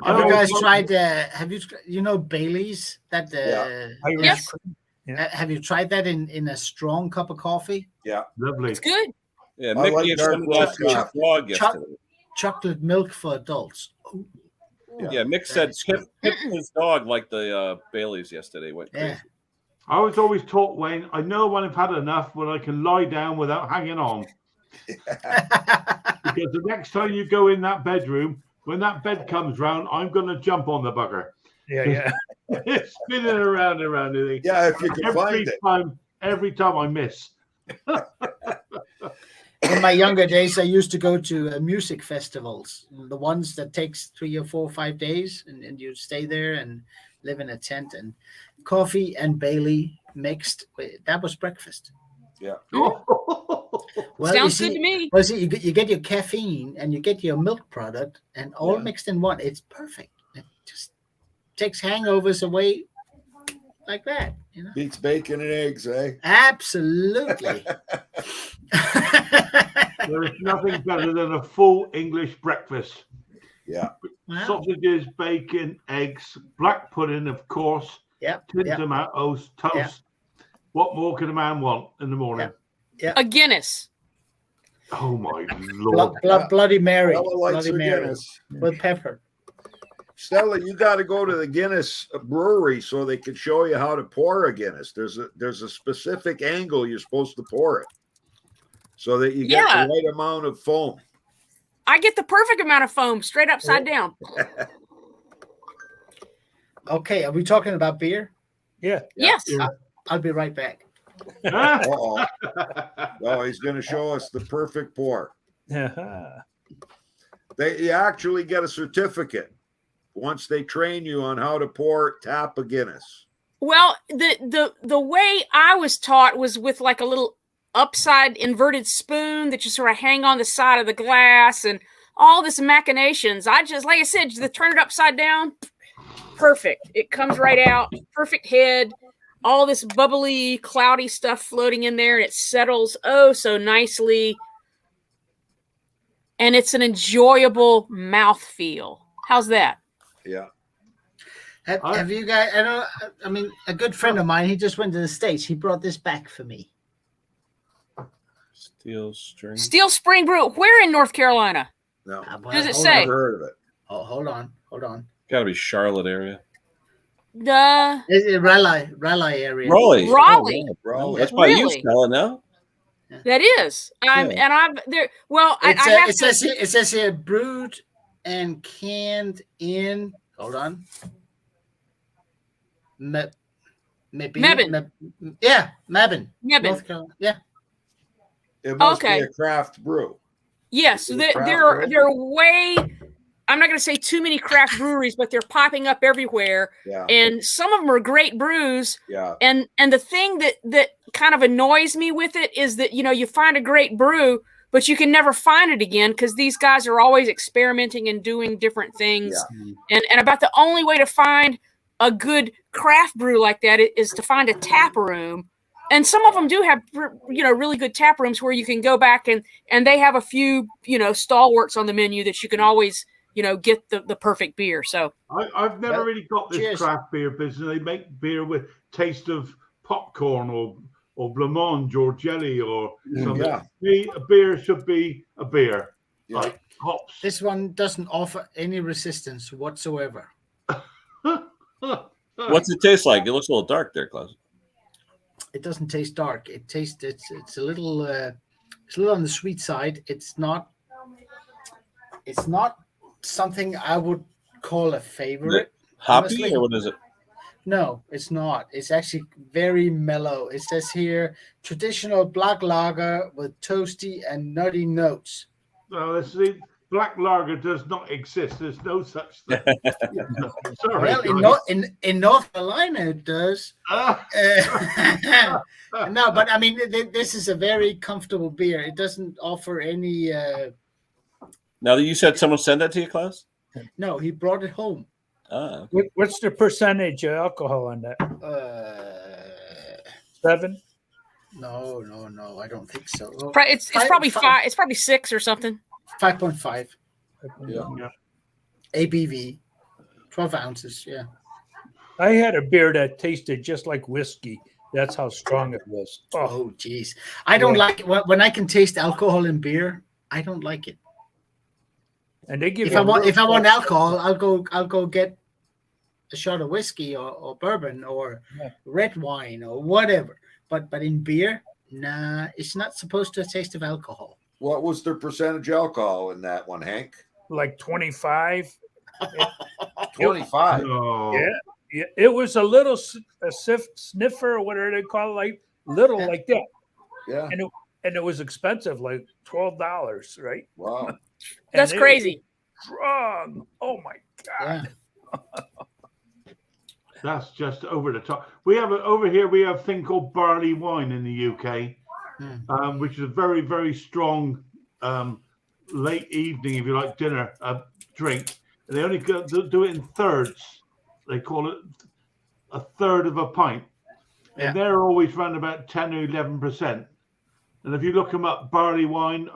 Have you guys tried? Have you Bailey's? That Yes. Have you tried that in a strong cup of coffee? Yeah, lovely. It's good. Yeah, I Mick like gave dark some of that roast to his coffee. dog yesterday. Chocolate milk for adults. Ooh. Yeah, Mick said is Pip and his dog liked the Baileys yesterday. Went crazy. Yeah. I was always taught, Wayne, I know when I've had enough, when I can lie down without hanging on. Because the next time you go in that bedroom, when that bed comes round, I'm going to jump on the bugger. Yeah. It's spinning around and around. Yeah, if you can find it. Every time I miss. In my younger days, I used to go to music festivals, the ones that takes 3 or 4 or 5 days, and you stay there and live in a tent, and coffee and Bailey mixed. That was breakfast. Yeah. Well, Sounds good to me. Well, see, you get your caffeine and you get your milk product, and all mixed in one. It's perfect. It just takes hangovers away like that. You know, Beats bacon and eggs, eh? absolutely. There is nothing better than a full English breakfast. Yeah. Wow. Sausages, bacon, eggs, black pudding, of course. Yep. Tin Yep. tomatoes, toast. Yep. What more can a man want in the morning? Yep. A Guinness. Oh my Lord. Bloody Mary. Stella likes Bloody her Mary Guinness. with pepper. Stella, you got to go to the Guinness brewery so they can show you how to pour a Guinness. There's a specific angle you're supposed to pour it so that you get the right amount of foam. I get the perfect amount of foam straight upside down. Okay, are we talking about beer? Yeah. Yes. I'll be right back. Uh-oh. No, he's going to show us the perfect pour. Uh-huh. You actually get a certificate once they train you on how to tap a Guinness. Well, the way I was taught was with like a little upside inverted spoon that you sort of hang on the side of the glass and all this machinations. I just, like I said, the turn it upside down. Perfect. It comes right out. Perfect head. All this bubbly, cloudy stuff floating in there, and it settles oh so nicely. And it's an enjoyable mouthfeel. How's that? Yeah. Have you guys? I mean, a good friend of mine. He just went to the States. He brought this back for me. Steel Spring Brew. Where in North Carolina? No. Does it say? Never heard of it. Oh, hold on. Got to be Charlotte area. Raleigh area. Raleigh. That's why you spell it now. That is. And I'm there. Well, it says here brewed and canned in. Hold on. Mebane. Mebane. North Carolina. Yeah. It must be a craft brew. Yes, they're way. I'm not going to say too many craft breweries, but they're popping up everywhere. Yeah. And some of them are great brews. Yeah. And the thing that kind of annoys me with it is that, you find a great brew, but you can never find it again because these guys are always experimenting and doing different things. Yeah. And about the only way to find a good craft brew like that is to find a tap room. And some of them do have, really good tap rooms where you can go back and they have a few, stalwarts on the menu that you can always, get the perfect beer. So I've never really got this craft beer business. They make beer with taste of popcorn or blancmange or jelly or something. Yeah. A beer should be a beer, like hops. This one doesn't offer any resistance whatsoever. What's it taste like? It looks a little dark there, Klaus. It doesn't taste dark. It's a little on the sweet side. It's not something I would call a favorite. Hoppy honestly. Or what is it? No, it's not. It's actually very mellow. It says here traditional black lager with toasty and nutty notes. Well, black lager does not exist. There's no such thing. Sorry, well, in North Carolina it does. No, but I mean, this is a very comfortable beer. It doesn't offer any. Now that you said someone sent that to you, Klaus? No, he brought it home. Okay. What's the percentage of alcohol on that? 7? No, I don't think so. Well, it's probably 5. It's probably 6 or something. 5.5. Yeah. ABV, 12 ounces. Yeah. I had a beer that tasted just like whiskey That's how strong it was. Oh, Oh, geez. I don't like it. When I can taste alcohol in beer, I don't like it. and they give If you I want strong- alcohol, I'll go get a shot of whiskey or bourbon or red wine or whatever. But in beer, nah, it's not supposed to taste of alcohol. What was the percentage alcohol in that one, Hank? like 25. 25. No. Yeah, it was a little sniffer, or whatever they call it, like little like that, Yeah. and it was expensive, like $12, right? Wow. And That's it crazy. was strong. Oh my god! Yeah. That's just over the top. We have over here. We have a thing called barley wine in the UK, which is a very, very strong late evening, if you like, dinner drink. And they only do it in thirds. They call it a third of a pint, and they're always around about 10 or 11%. And if you look them up, barley wine,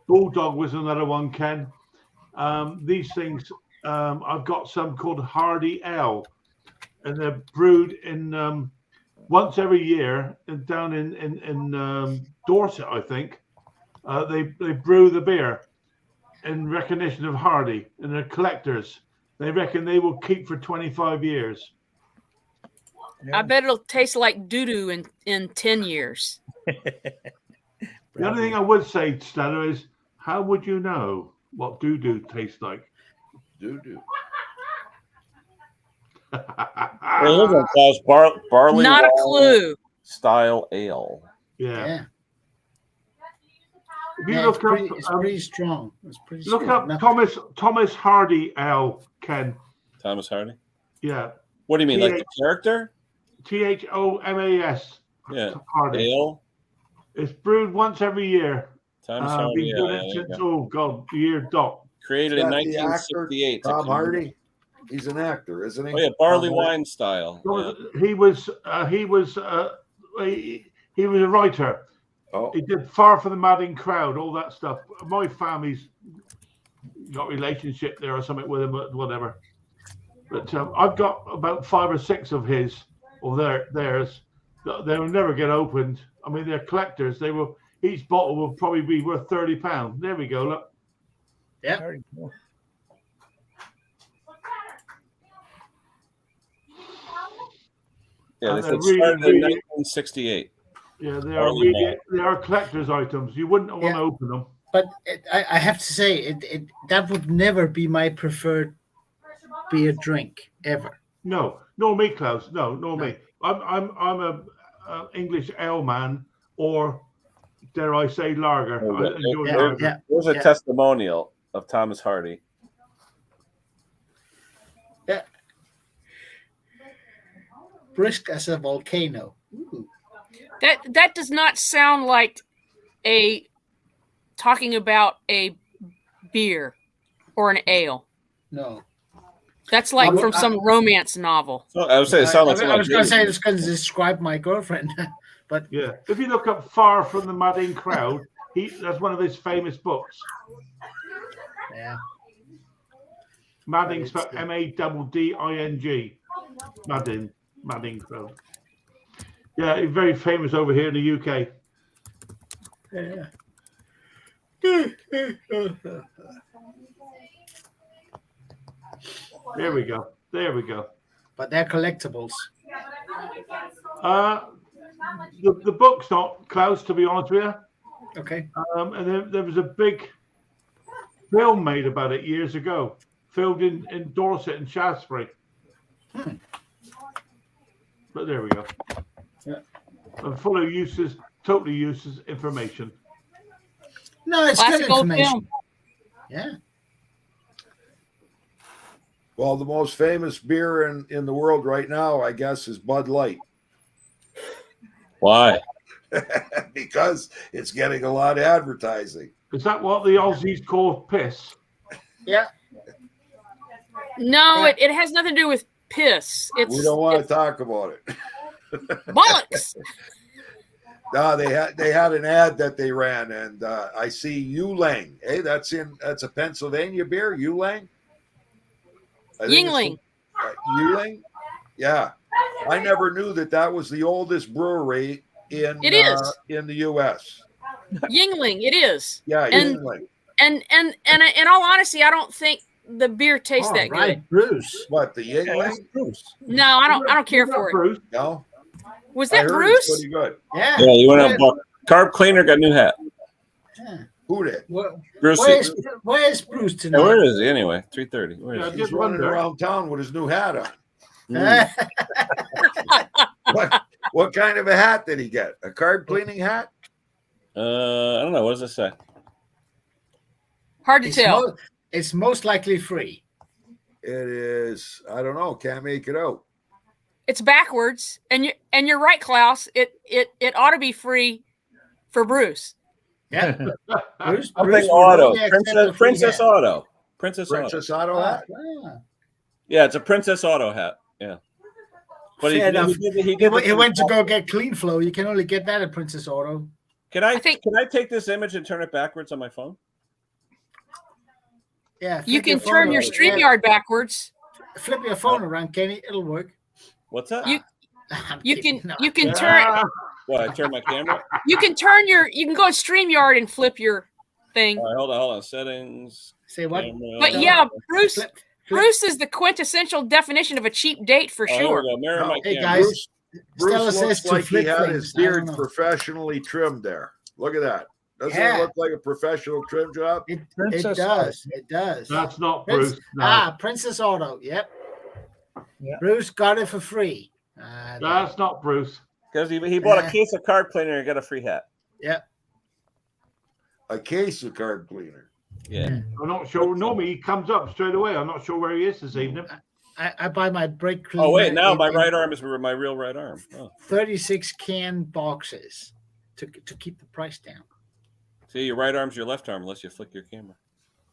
Bulldog was another one, Ken. These things, I've got some called Hardy Ale, and they're brewed in once every year down in Dorset, I think. They brew the beer in recognition of Hardy, and they're collectors. They reckon they will keep for 25 years. I bet it'll taste like doo-doo in 10 years. The only thing I would say, Stella, is how would you know what doo-doo tastes like? Doo-doo. Well, here's one, Klaus, barley Not a wine clue. style ale. Yeah. If you Yeah, look up, it's pretty strong. It's pretty look strong. up Thomas Hardy Ale, Ken. Thomas Hardy. Yeah. What do you mean, like the character? THOMAS. Yeah. Hardy. Ale. It's brewed once every year. Thomas Hardy. Been doing it since, oh God, the year dot. Created Is in that the actor, 1968. Tom Hardy. He's an actor, isn't he? Oh yeah, barley Tom Hardy? wine style. Yeah. He was a writer. Oh, He did Far From the Madding Crowd, all that stuff. My family's got a relationship there or something with him, whatever. But I've got about 5 or 6 of his or theirs. They'll never get opened. I mean, they're collectors. They will. Each bottle will probably be worth £30. There we go. Look. Yeah. Very cool. Yeah, And they they're said started in really- 1968. Yeah, Barley wine. they are collector's items. You wouldn't want to open them. But I have to say, that would never be my preferred beer drink ever. No, nor me, Klaus. No, nor me. I'm a English ale man, or dare I say lager. I enjoy Yeah, lager. yeah. There's a testimonial of Thomas Hardy. Yeah. Brisk as a volcano. Ooh. That does not sound like talking about a beer or an ale. No. That's like from some romance novel. So I would say it sounds like I was going to say something it's going to describe my girlfriend, but Yeah. If you look up Far From the Madding Crowd, that's one of his famous books. yeah. Madding spelled MADDING. Madding Crowd. Yeah, he's very famous over here in the UK. Yeah. There we go. There we go. But they're collectibles. The book's not, Klaus, to be honest with you. Okay. And there was a big film made about it years ago, filmed in Dorset and Shaftesbury. But there we go. Yeah. And full of useless, totally useless information. No, it's Classic good old information. film. Yeah. well, the most famous beer in the world right now, I guess, is Bud Light. Why? Because it's getting a lot of advertising. Is that what the Aussies call piss? Yeah. No, it has nothing to do with piss. It's We don't want to talk about it. bollocks. No, they had an ad that they ran, and I see Yulang. Hey, that's a Pennsylvania beer, Yulang. I think it's Yingling. Yulang. Yeah, I never knew that was the oldest brewery in the U.S. Yingling, it is. Yeah, and Yingling. and in all honesty, I don't think the beer tastes that good. Bruce. What, the Yingling? No, I don't care for it. Bruce. No. Was I that heard Bruce? it's pretty good. Yeah. Yeah, you went out and bought carb cleaner, got a new hat. Yeah. Who did? Bruce. Where's Bruce tonight? Yeah, where is he anyway? 3:30. Where is he? He's running around town with his new hat on. What kind of a hat did he get? A carb cleaning hat? I don't know. What does it say? Hard to tell. It's most likely free. It is. I don't know. Can't make it out. It's backwards, and you're right, Klaus. It ought to be free for Bruce. Yeah. Bruce Auto. Princess Auto. Princess Auto hat. Yeah, it's a Princess Auto hat. Yeah. But he went to go get Clean Flow. You can only get that at Princess Auto. Can I take this image and turn it backwards on my phone? Yeah. You can turn your StreamYard backwards. Flip your phone around, Kenny. It'll work. What's that? You can turn. What? I turn my camera. You can go on StreamYard and flip your thing. All right, hold on. Settings. Say what? Camera. But yeah, Bruce is the quintessential definition of a cheap date for sure. Hey guys, Bruce looks like he had his beard professionally trimmed there. Look at that. Doesn't it look like a professional trim job? It does. It does. That's not Bruce. No. Princess Auto. Yep. Bruce got it for free. That's not Bruce. Because he bought a case of carb cleaner and got a free hat. Yep. A case of carb cleaner. Yeah. I'm not sure. Normally he comes up straight away. I'm not sure where he is this evening. I buy my brake cleaner. Oh wait, now my right arm is my real right arm. 36 can boxes to keep the price down. See, your right arm's your left arm unless you flick your camera.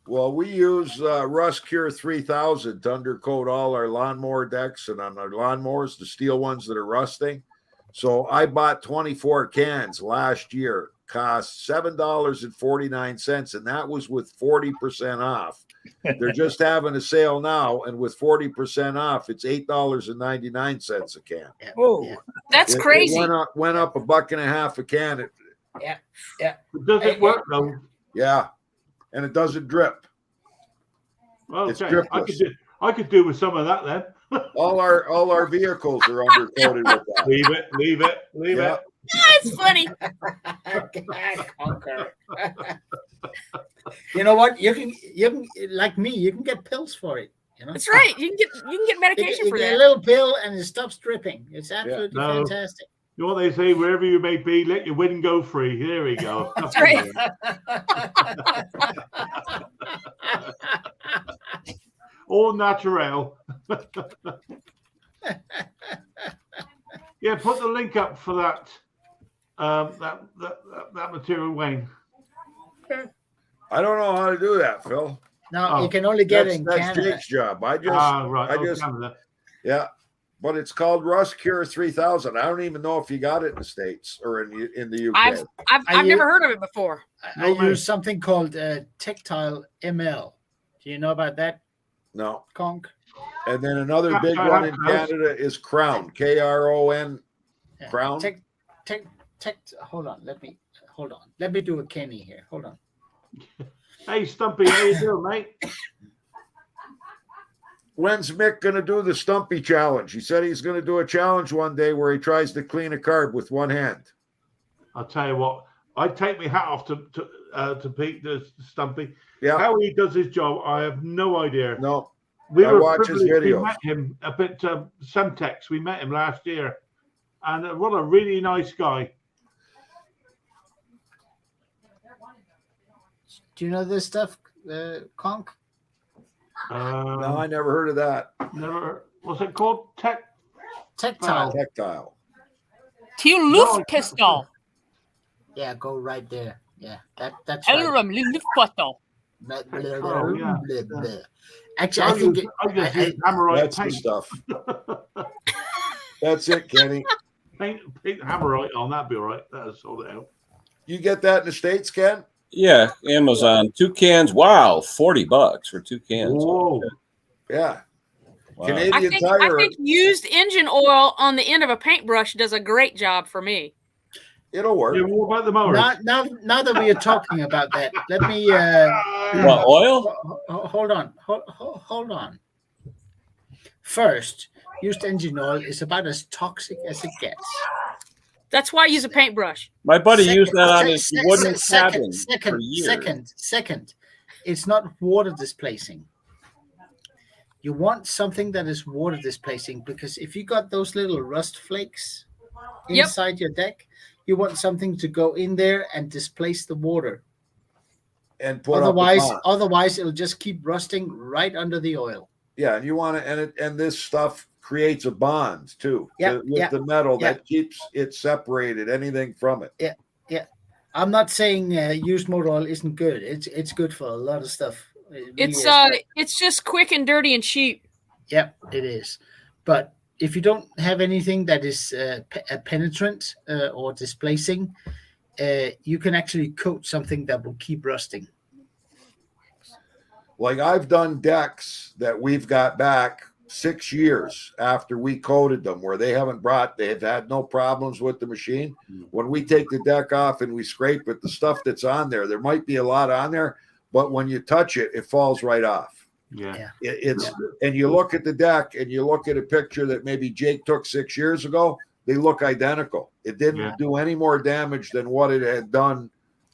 Well, we use Rust Cure 3000 to undercoat all our lawnmower decks and on our lawnmowers, the steel ones that are rusting. So I bought 24 cans last year, cost $7.49, and that was with 40% off. They're just having a sale now, and with 40% off, it's $8.99 a can. Whoa, that's crazy. It went up $1.50 a can. Yeah. Does it work though? Yeah, and it doesn't drip. Well, it's okay. dripless. I could do with some of that then. all our vehicles are undercoated with that. Leave it. That's funny. Conker. You know what? You can like me. You can get pills for it. You know? That's right. You can get medication for you that. get a little pill and it stops dripping. It's absolutely fantastic. You know what they say? Wherever you may be, let your wind go free. There we go. That's right. All natural. Yeah, put the link up for that. That material, Wayne. I don't know how to do that, Phil. No, you can only get it in that's Canada. Jake's job. Canada. Yeah, but it's called Rust Cure 3000. I don't even know if you got it in the States or in the UK. I've never heard of it before. I use something called Tactile ML. Do you know about that? No. Conk. And then another big one in Canada is Crown. KRON. Crown. Hold on. Let me do a Kenny here. Hold on. Hey, Stumpy, how you doing, mate? When's Mick going to do the Stumpy challenge? He said he's going to do a challenge one day where he tries to clean a carb with one hand. I'll tell you what. I'd take my hat off to Pete, the Stumpy. Yeah. How he does his job, I have no idea. No. I watch his videos. We met him up at Semtex. We met him last year. And what a really nice guy. Do you know this stuff, Conk? No, I never heard of that. Never. What's it called? Tactile. Tactile. Luftpistol. Yeah, go right there. Yeah, that's Elrum Luftpistol. Actually, I think Hammerite that's the stuff. That's it, Kenny. Paint Hammerite on, that'd be all right. That'll sort it out. You get that in the States, Ken? Yeah, Amazon. 2 cans. Wow, $40 for 2 cans. Whoa. Yeah. Wow. Canadian I Tire. think used engine oil on the end of a paintbrush does a great job for me. It'll work. Yeah, what about the mowers? Now that we are talking about that, let me What, oil? hold on. First, used engine oil is about as toxic as it gets. That's why I use a paintbrush. My buddy used that on his wooden cabin for years. Second, it's not water displacing. You want something that is water displacing, because if you got those little rust flakes inside your deck, you want something to go in there and displace the water. And put otherwise it'll just keep rusting right under the oil. Yeah, and you want to, and this stuff creates a bond too. With the metal that keeps it separated, anything from it. Yeah. I'm not saying used motor oil isn't good. It's good for a lot of stuff. It's just quick and dirty and cheap. Yep, it is. But if you don't have anything that is penetrant or displacing, you can actually coat something that will keep rusting. Like I've done decks that we've got back 6 years after we coated them, where they've had no problems with the machine. When we take the deck off and we scrape it, the stuff that's on there might be a lot on there, but when you touch it, it falls right off. Yeah. And you look at the deck and you look at a picture that maybe Jake took 6 years ago, they look identical. It didn't do any more damage than what it had done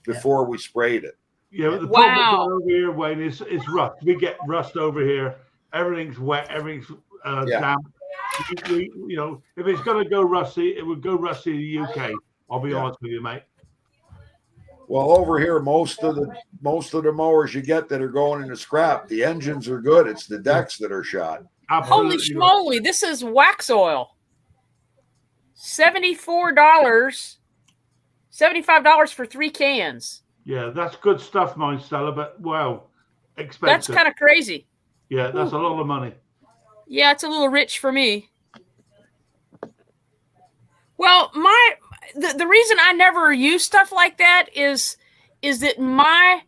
before we sprayed it. Yeah, but the problem over here, Wayne, is rust. We get rust over here. Everything's wet. Everything's damp. You know, if it's going to go rusty, it would go rusty in the UK. I'll be honest with you, mate. Well, over here, most of the mowers you get that are going into scrap, the engines are good. It's the decks that are shot. Holy schmoly! This is wax oil. $75 for 3 cans. Yeah, that's good stuff, mine, Stella. But wow, expensive. That's kind of crazy. Yeah, that's a lot of money. Yeah, it's a little rich for me. Well, the reason I never use stuff like that is that my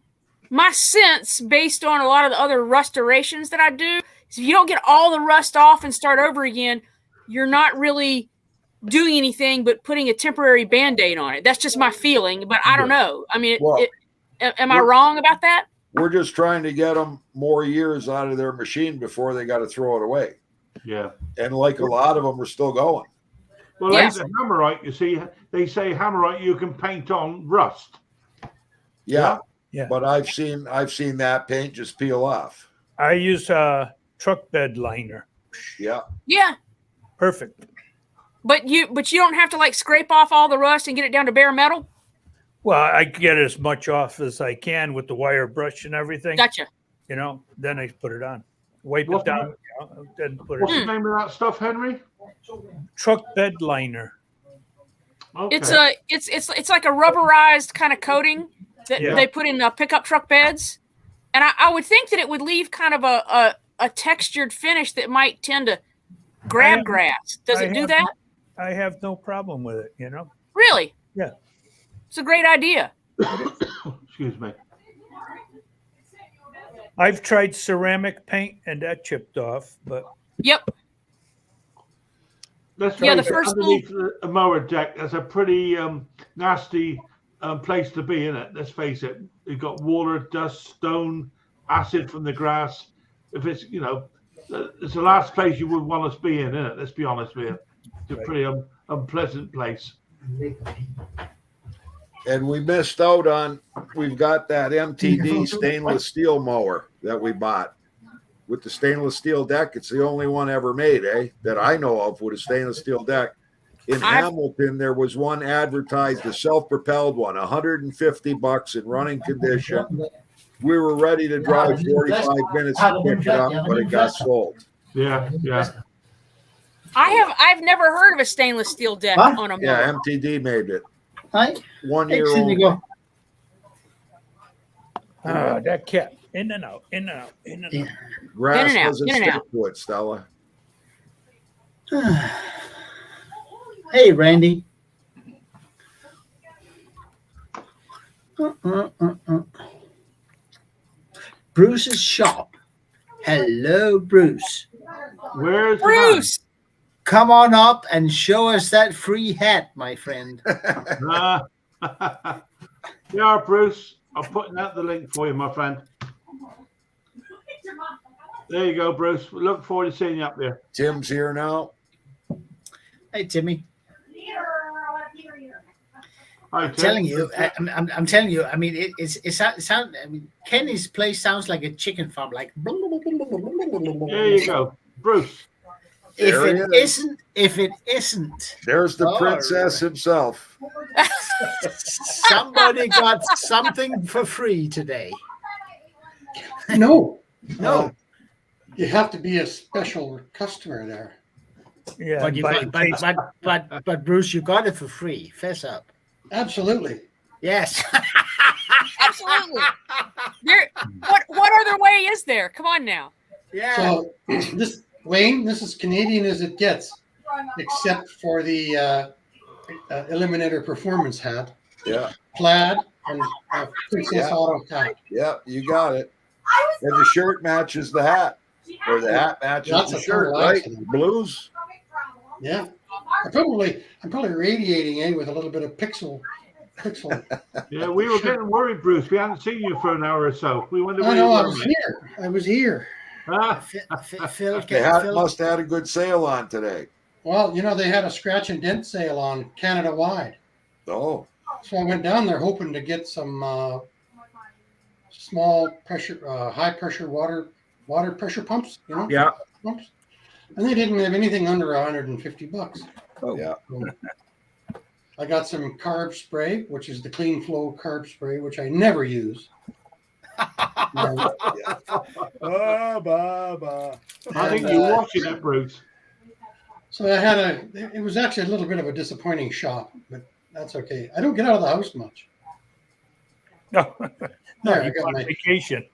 sense, based on a lot of the other restorations that I do, is if you don't get all the rust off and start over again, you're not really doing anything but putting a temporary Band-Aid on it. That's just my feeling, but I don't know. I mean, am I wrong about that? We're just trying to get them more years out of their machine before they got to throw it away. Yeah. And like a lot of them are still going. Well, like the Hammerite, you see, they say Hammerite you can paint on rust. Yeah. But I've seen that paint just peel off. I use a truck bed liner. Yeah. Yeah. Perfect. But you don't have to like scrape off all the rust and get it down to bare metal? Well, I get as much off as I can with the wire brush and everything. Gotcha. You know, then I put it on. Wipe it down. Then put What's the name of that stuff, Henry? Truck bed liner. Okay. It's like a rubberized kind of coating that they put in pickup truck beds. And I would think that it would leave kind of a textured finish that might tend to grab grass. Does it do that? I have no problem with it, you know. Really? Yeah. It's a great idea. Excuse me. I've tried ceramic paint and that chipped off, but Yep. Let's the face it, first underneath a mower deck, that's a pretty nasty place to be, isn't it? Let's face it. You've got water, dust, stone, acid from the grass. If it's, you know, it's the last place you would want us to be in, isn't it? Let's be honest with you. It's a pretty unpleasant place. And we missed out on, we've got that MTD stainless steel mower that we bought with the stainless steel deck. It's the only one ever made, that I know of with a stainless steel deck. In Hamilton, there was one advertised, a self-propelled one, $150 in running condition. We were ready to drive 45 minutes to pick it up, but it got sold. Yeah. I've never heard of a stainless steel deck on a mower. Yeah, MTD made it. 1 year Excellent. old. that kept in and out. Grass In and out, doesn't in and stick out. to it, Stella. Hey, Randy. Bruce's shop. Hello, Bruce. Where's Bruce? Come on up and show us that free hat, my friend. the man? Yeah, Bruce. I'm putting out the link for you, my friend. There you go, Bruce. We look forward to seeing you up there. Tim's here now. Hey, Timmy. Hi, I'm Tim. telling you. I'm telling you. I mean, it sounds. I mean, Kenny's place sounds like a chicken farm. Like. There you go, Bruce. If it isn't, There's the Oh, princess himself. somebody got something for free today. No, No, you have to be a special customer there. Yeah, but you but Bruce, you got it for free. Fess up. Absolutely. Yes. Absolutely. What other way is there? Come on now. Yeah. So this Wayne, this is Canadian as it gets, except for the Eliminator Performance hat, Yeah, plaid, and Princess Auto hat. yeah, you got it. And the shirt matches the hat, or the hat matches That's the a shirt, total right? accident. Blues. Yeah. I'm probably radiating with a little bit of pixel. Yeah, we were getting worried, Bruce. We hadn't seen you for an hour or so. We wondered I where know, you I were. was here. I was here. Ah, Phil, The hat Phil, must have had a good sale on today. Well, you know, they had a scratch and dent sale on Canada wide. Oh, So I went down there hoping to get some small pressure, high pressure water pressure pumps, you know? yeah. Pumps. And they didn't have anything under $150. Yeah. So I got some carb spray, which is the clean flow carb spray, which I never use. And, I think you're watching it, Bruce. so I had it was actually a little bit of a disappointing shop, but that's okay. I don't get out of the house much. No, There, I you got on my, vacation.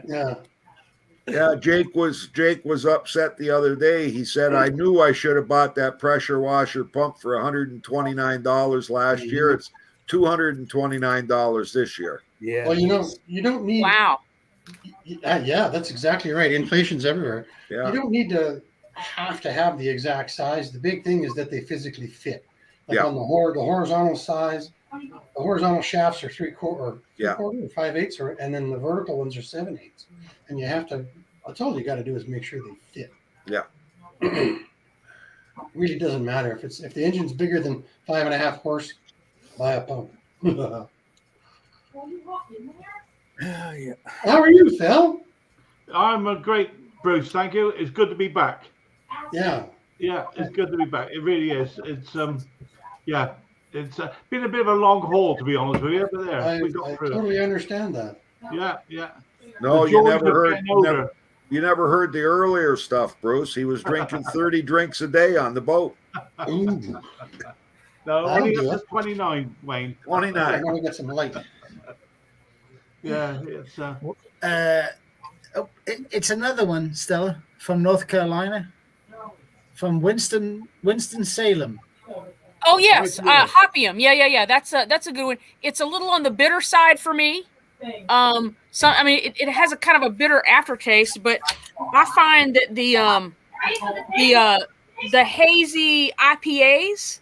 yeah. Yeah, Jake was upset the other day. He said, "I knew I should have bought that pressure washer pump for $129 last year. It's $229 this year." Yeah. Well, you don't need. Wow. Yeah, that's exactly right. Inflation's everywhere. Yeah, You don't need to have the exact size. The big thing is that they physically fit. Like Yeah. on the horizontal size, the horizontal shafts are 3/4 or Yeah. 5/8, and then the vertical ones are 7/8. And you have to. That's all you got to do is make sure they fit. Yeah. Really doesn't matter if the engine's bigger than 5.5 horse, buy a pump. Yeah. How are you, Phil? I'm a great, Bruce. Thank you. It's good to be back. Yeah. Yeah, it's good to be back. It really is. It's yeah, it's been a bit of a long haul, to be honest with you. But there, I we got through it. totally understand that. Yeah, yeah. no, The you joys never of heard. getting older. You never heard the earlier stuff, Bruce. He was drinking 30 drinks a day on the boat. Ooh. No, That'll only do up it. to 29, Wayne. 29. I want to get some light. Yeah, it's it's another one, Stella, from North Carolina, from Winston Salem. Oh yes, Right, yeah. hopium. Yeah. That's a good one. It's a little on the bitter side for me. So I mean, it has a kind of a bitter aftertaste, but I find that the hazy IPAs,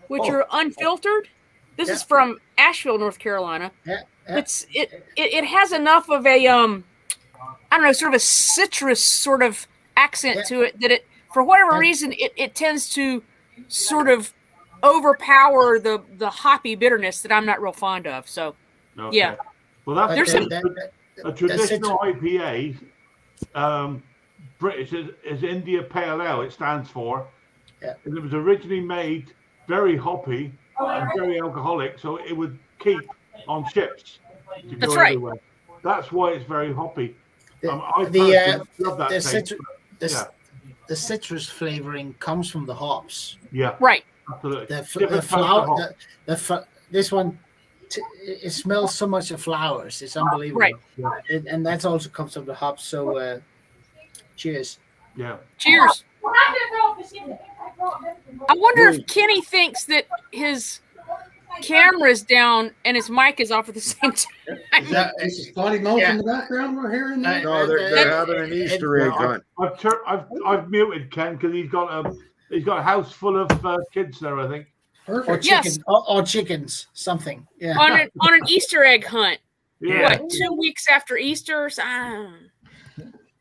which are unfiltered. This is from Asheville, North Carolina. Yeah. It has enough of a I don't know, sort of a citrus sort of accent to it that it, for whatever reason, it tends to sort of overpower the hoppy bitterness that I'm not real fond of. So okay. yeah. Well, that's There's some- a traditional IPA. British is India Pale Ale. It stands for. Yeah. And it was originally made very hoppy and very alcoholic, so it would keep on ships to go That's right. everywhere. That's why it's very hoppy. I The personally love that the, taste. citru- the, Yeah. the citrus flavoring comes from the hops. Yeah, Right. absolutely. The Different types of flower. hop. This one. It smells so much of flowers. It's unbelievable. Right. And that also comes from the hops. So, cheers. Yeah. Cheers. I wonder if Kenny thinks that his camera's down and his mic is off at the same time. Is that this is Spotty Mouth in the background we're hearing there? No, they're having an Easter egg hunt. I've muted Ken because he's got a house full of kids there, I think. Perfect. Or chickens, or chickens, something. Yeah. On an Easter egg hunt. Yeah. What, 2 weeks after Easter?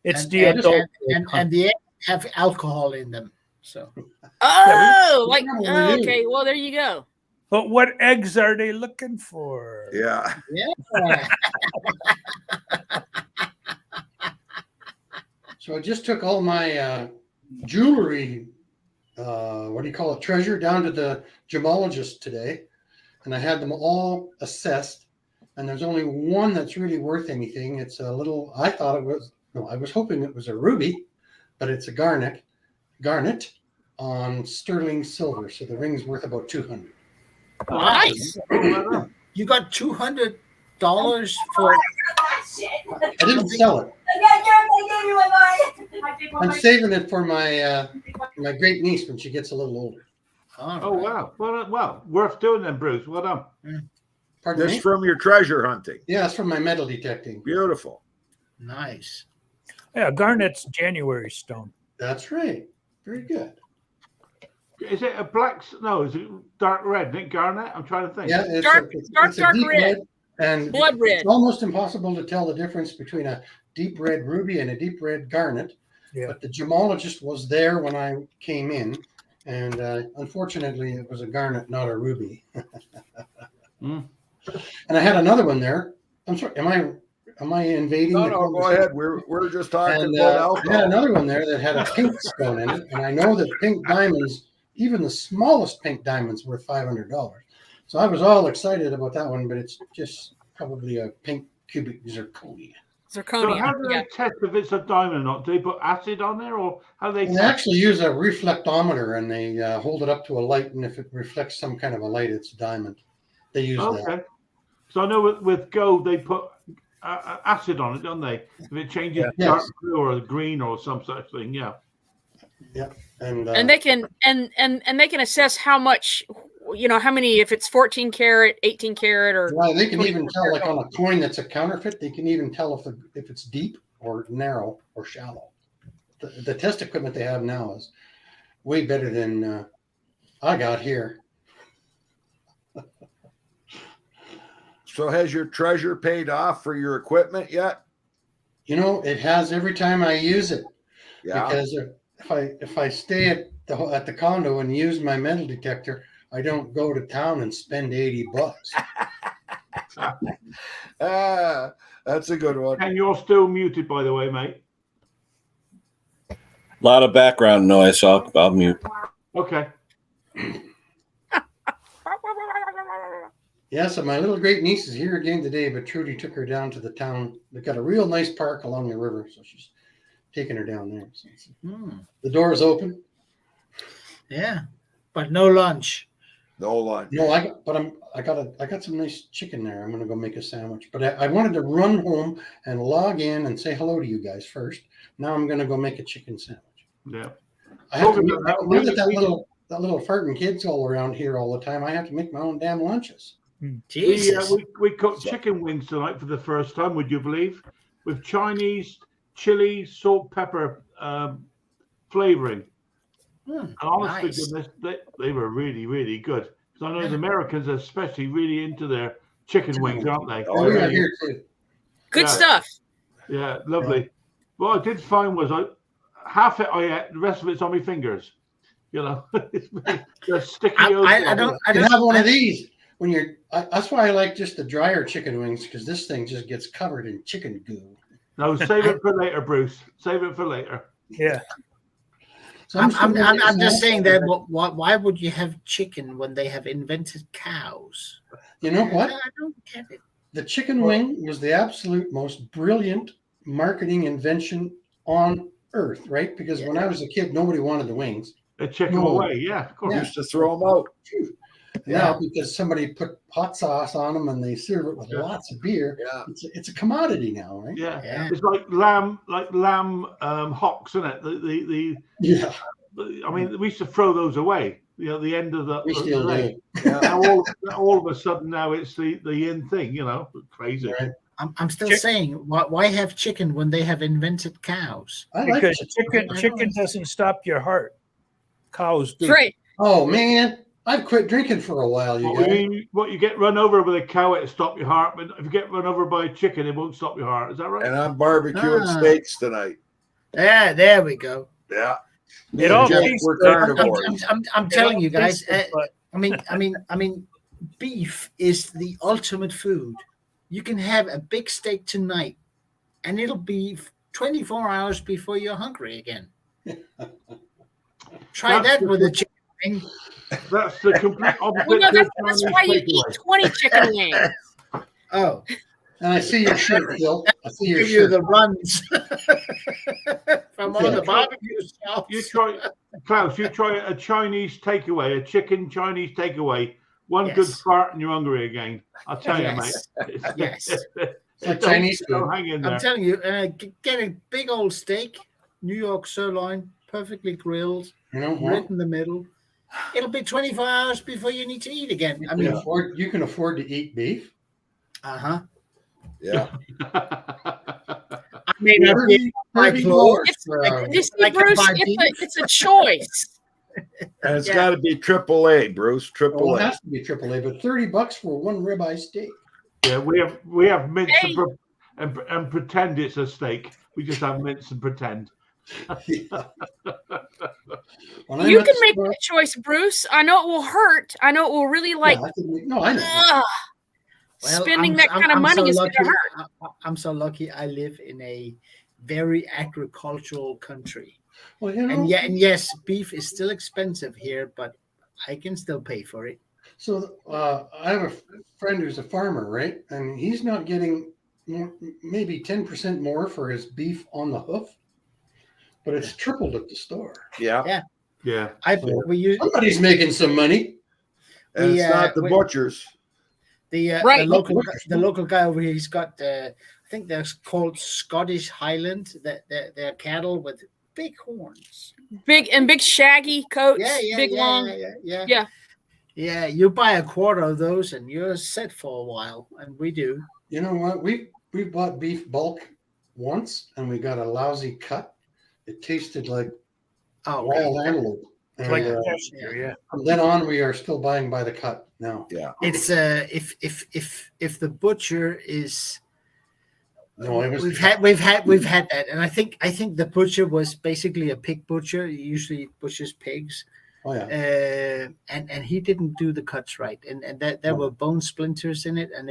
It's the adult. And the eggs have alcohol in them. So. Oh, okay. Well, there you go. But what eggs are they looking for? Yeah. Yeah. So I just took all my jewelry, what do you call it, treasure, down to the gemologist today, and I had them all assessed. And there's only one that's really worth anything. It's a little. I was hoping it was a ruby, but it's a garnet on sterling silver. So the ring's worth about $200. Nice. You got $200 for. I didn't sell it. I'm saving it for my my great niece when she gets a little older. Oh wow! Well, worth doing then, Bruce. Well done. Pardon This me? from your treasure hunting. Yeah, it's from my metal detecting. Beautiful. Nice. Yeah, garnet's January stone. That's right. Very good. Is it a black? No, is it dark red? Isn't it garnet? I'm trying to think. Yeah, it's Dark a deep red. And Blood red. It's almost impossible to tell the difference between a deep red ruby and a deep red garnet. Yeah. But the gemologist was there when I came in, and unfortunately, it was a garnet, not a ruby. And I had another one there. I'm sorry. Am I invading? No, go ahead. We're just talking about alcohol. I had another one there that had a pink stone in it, and I know that pink diamonds, even the smallest pink diamond's worth $500. So I was all excited about that one, but it's just probably a pink cubic zirconia. So how do they test if it's a diamond or not? Do they put acid on there, or how do they? They actually use a reflectometer, and they hold it up to a light, and if it reflects some kind of a light, it's a diamond. They use that. So I know with gold they put acid on it, don't they? If it changes dark blue or green or some such thing, yeah. And they can and they can assess how much, how many, if it's 14 karat, 18 karat, or they can even tell, like on a coin that's a counterfeit, they can even tell if it's deep or narrow or shallow. The test equipment they have now is way better than I got here. So has your treasure paid off for your equipment yet? It has every time I use it. Yeah. Because if I stay at the condo and use my metal detector, I don't go to town and spend $80. That's a good one. And you're still muted, by the way, mate. A lot of background noise, so I'll mute. Okay. Yeah, so my little great niece is here again today, but Trudy took her down to the town. They've got a real nice park along the river, so she's taking her down there. So the door is open. Yeah, but no lunch. No lunch. No, I got some nice chicken there. I'm gonna go make a sandwich. But I wanted to run home and log in and say hello to you guys first. Now I'm gonna go make a chicken sandwich. Yeah. I have to that little farting kids all around here all the time. I have to make my own damn lunches. Jesus. We cooked chicken wings tonight for the first time, would you believe? With Chinese chili, salt, pepper flavoring. And honestly, goodness, they were really, really good. Because I know the Americans are especially really into their chicken wings, aren't they? Oh, yeah, here too. Good stuff. Yeah, lovely. Yeah. What I did find was half it I ate, the rest of it's on my fingers. They're sticky. I don't have one of these. When that's why I like just the drier chicken wings, because this thing just gets covered in chicken goo. No, save it for later, Bruce. Save it for later. Yeah. So I'm just saying that why would you have chicken when they have invented cows? You know what? I don't get it. The chicken wing was the absolute most brilliant marketing invention on earth, right? Because when I was a kid, nobody wanted the wings. They check them away, yeah, of course. Used to throw them out. Now, because somebody put hot sauce on them and they serve it with lots of beer, it's a commodity now, right? Yeah. It's like lamb hocks, isn't it? I mean, we used to throw those away. You know, the end of the We still leg. do. Now all of a sudden now it's the in thing. You know, crazy. Right. I'm still saying, why have chicken when they have invented cows? I like Because chicken. chicken doesn't stop your heart. Cows do. That's right. Oh man, I've quit drinking for a while. You guys. What you get run over with a cow, it'll stop your heart. But if you get run over by a chicken, it won't stop your heart. Is that right? And I'm barbecuing steaks tonight. Yeah, there we go. Yeah. It all Jeff, tastes we're good. carnivores. I'm telling you guys. Tastes good, but I mean, beef is the ultimate food. You can have a big steak tonight, and it'll be 24 hours before you're hungry again. Try That's that with a chicken wing. That's the complete opposite. Well, no, to that's Chinese why you takeaway. eat 20 chicken wings. Oh, And I see your shirt, Phil. I see your give you shirt. the runs from all the barbecue shops. You try, Klaus. You try a Chinese takeaway, a chicken Chinese takeaway. One good Yes. fart and you're hungry again. I'll tell Yes. you, mate. Yes. It's like Chinese Don't food. hang in there. I'm telling you, get a big old steak, New York sirloin, perfectly grilled, You know, right in the middle. It'll be 24 hours before you need to eat again. I you mean, can afford to eat beef. uh-huh. Yeah. I may not be my $30 clothes. for, You see, I can Bruce, buy it's a choice. And it's Yeah. got to be AAA, Bruce. well, it AAA. has to be AAA, but $30 for one ribeye steak. Yeah, we have mince Hey. and pretend it's a steak. We just have mince and pretend. When I'm You at can the make store- that choice, Bruce. I know it will hurt. I know it will really like. Yeah, no, I know. Ugh. Spending that kind of money is going to hurt. I'm so lucky. I live in a very agricultural country, Well, you know, and yes, beef is still expensive here, but I can still pay for it. so I have a friend who's a farmer, right? And he's not getting maybe 10% more for his beef on the hoof, but it's tripled at the store. Yeah. Yeah. We use Somebody's making some money. And We, it's not the we- butchers. the Right. local guy over here. He's got I think they're called Scottish Highland. They're cattle with big horns. Big shaggy coats. Big long. Yeah. Yeah, you buy a quarter of those and you're set for a while, and we do. You know what? We bought beef bulk once, and we got a lousy cut. It tasted like wild antelope. And, like pasture, yeah. from then on, we are still buying by the cut now. Yeah. It's if the butcher is. No, it was We've had that, and I think the butcher was basically a pig butcher. He usually butchers pigs. Oh yeah. And he didn't do the cuts right, and that there were bone splinters in it, and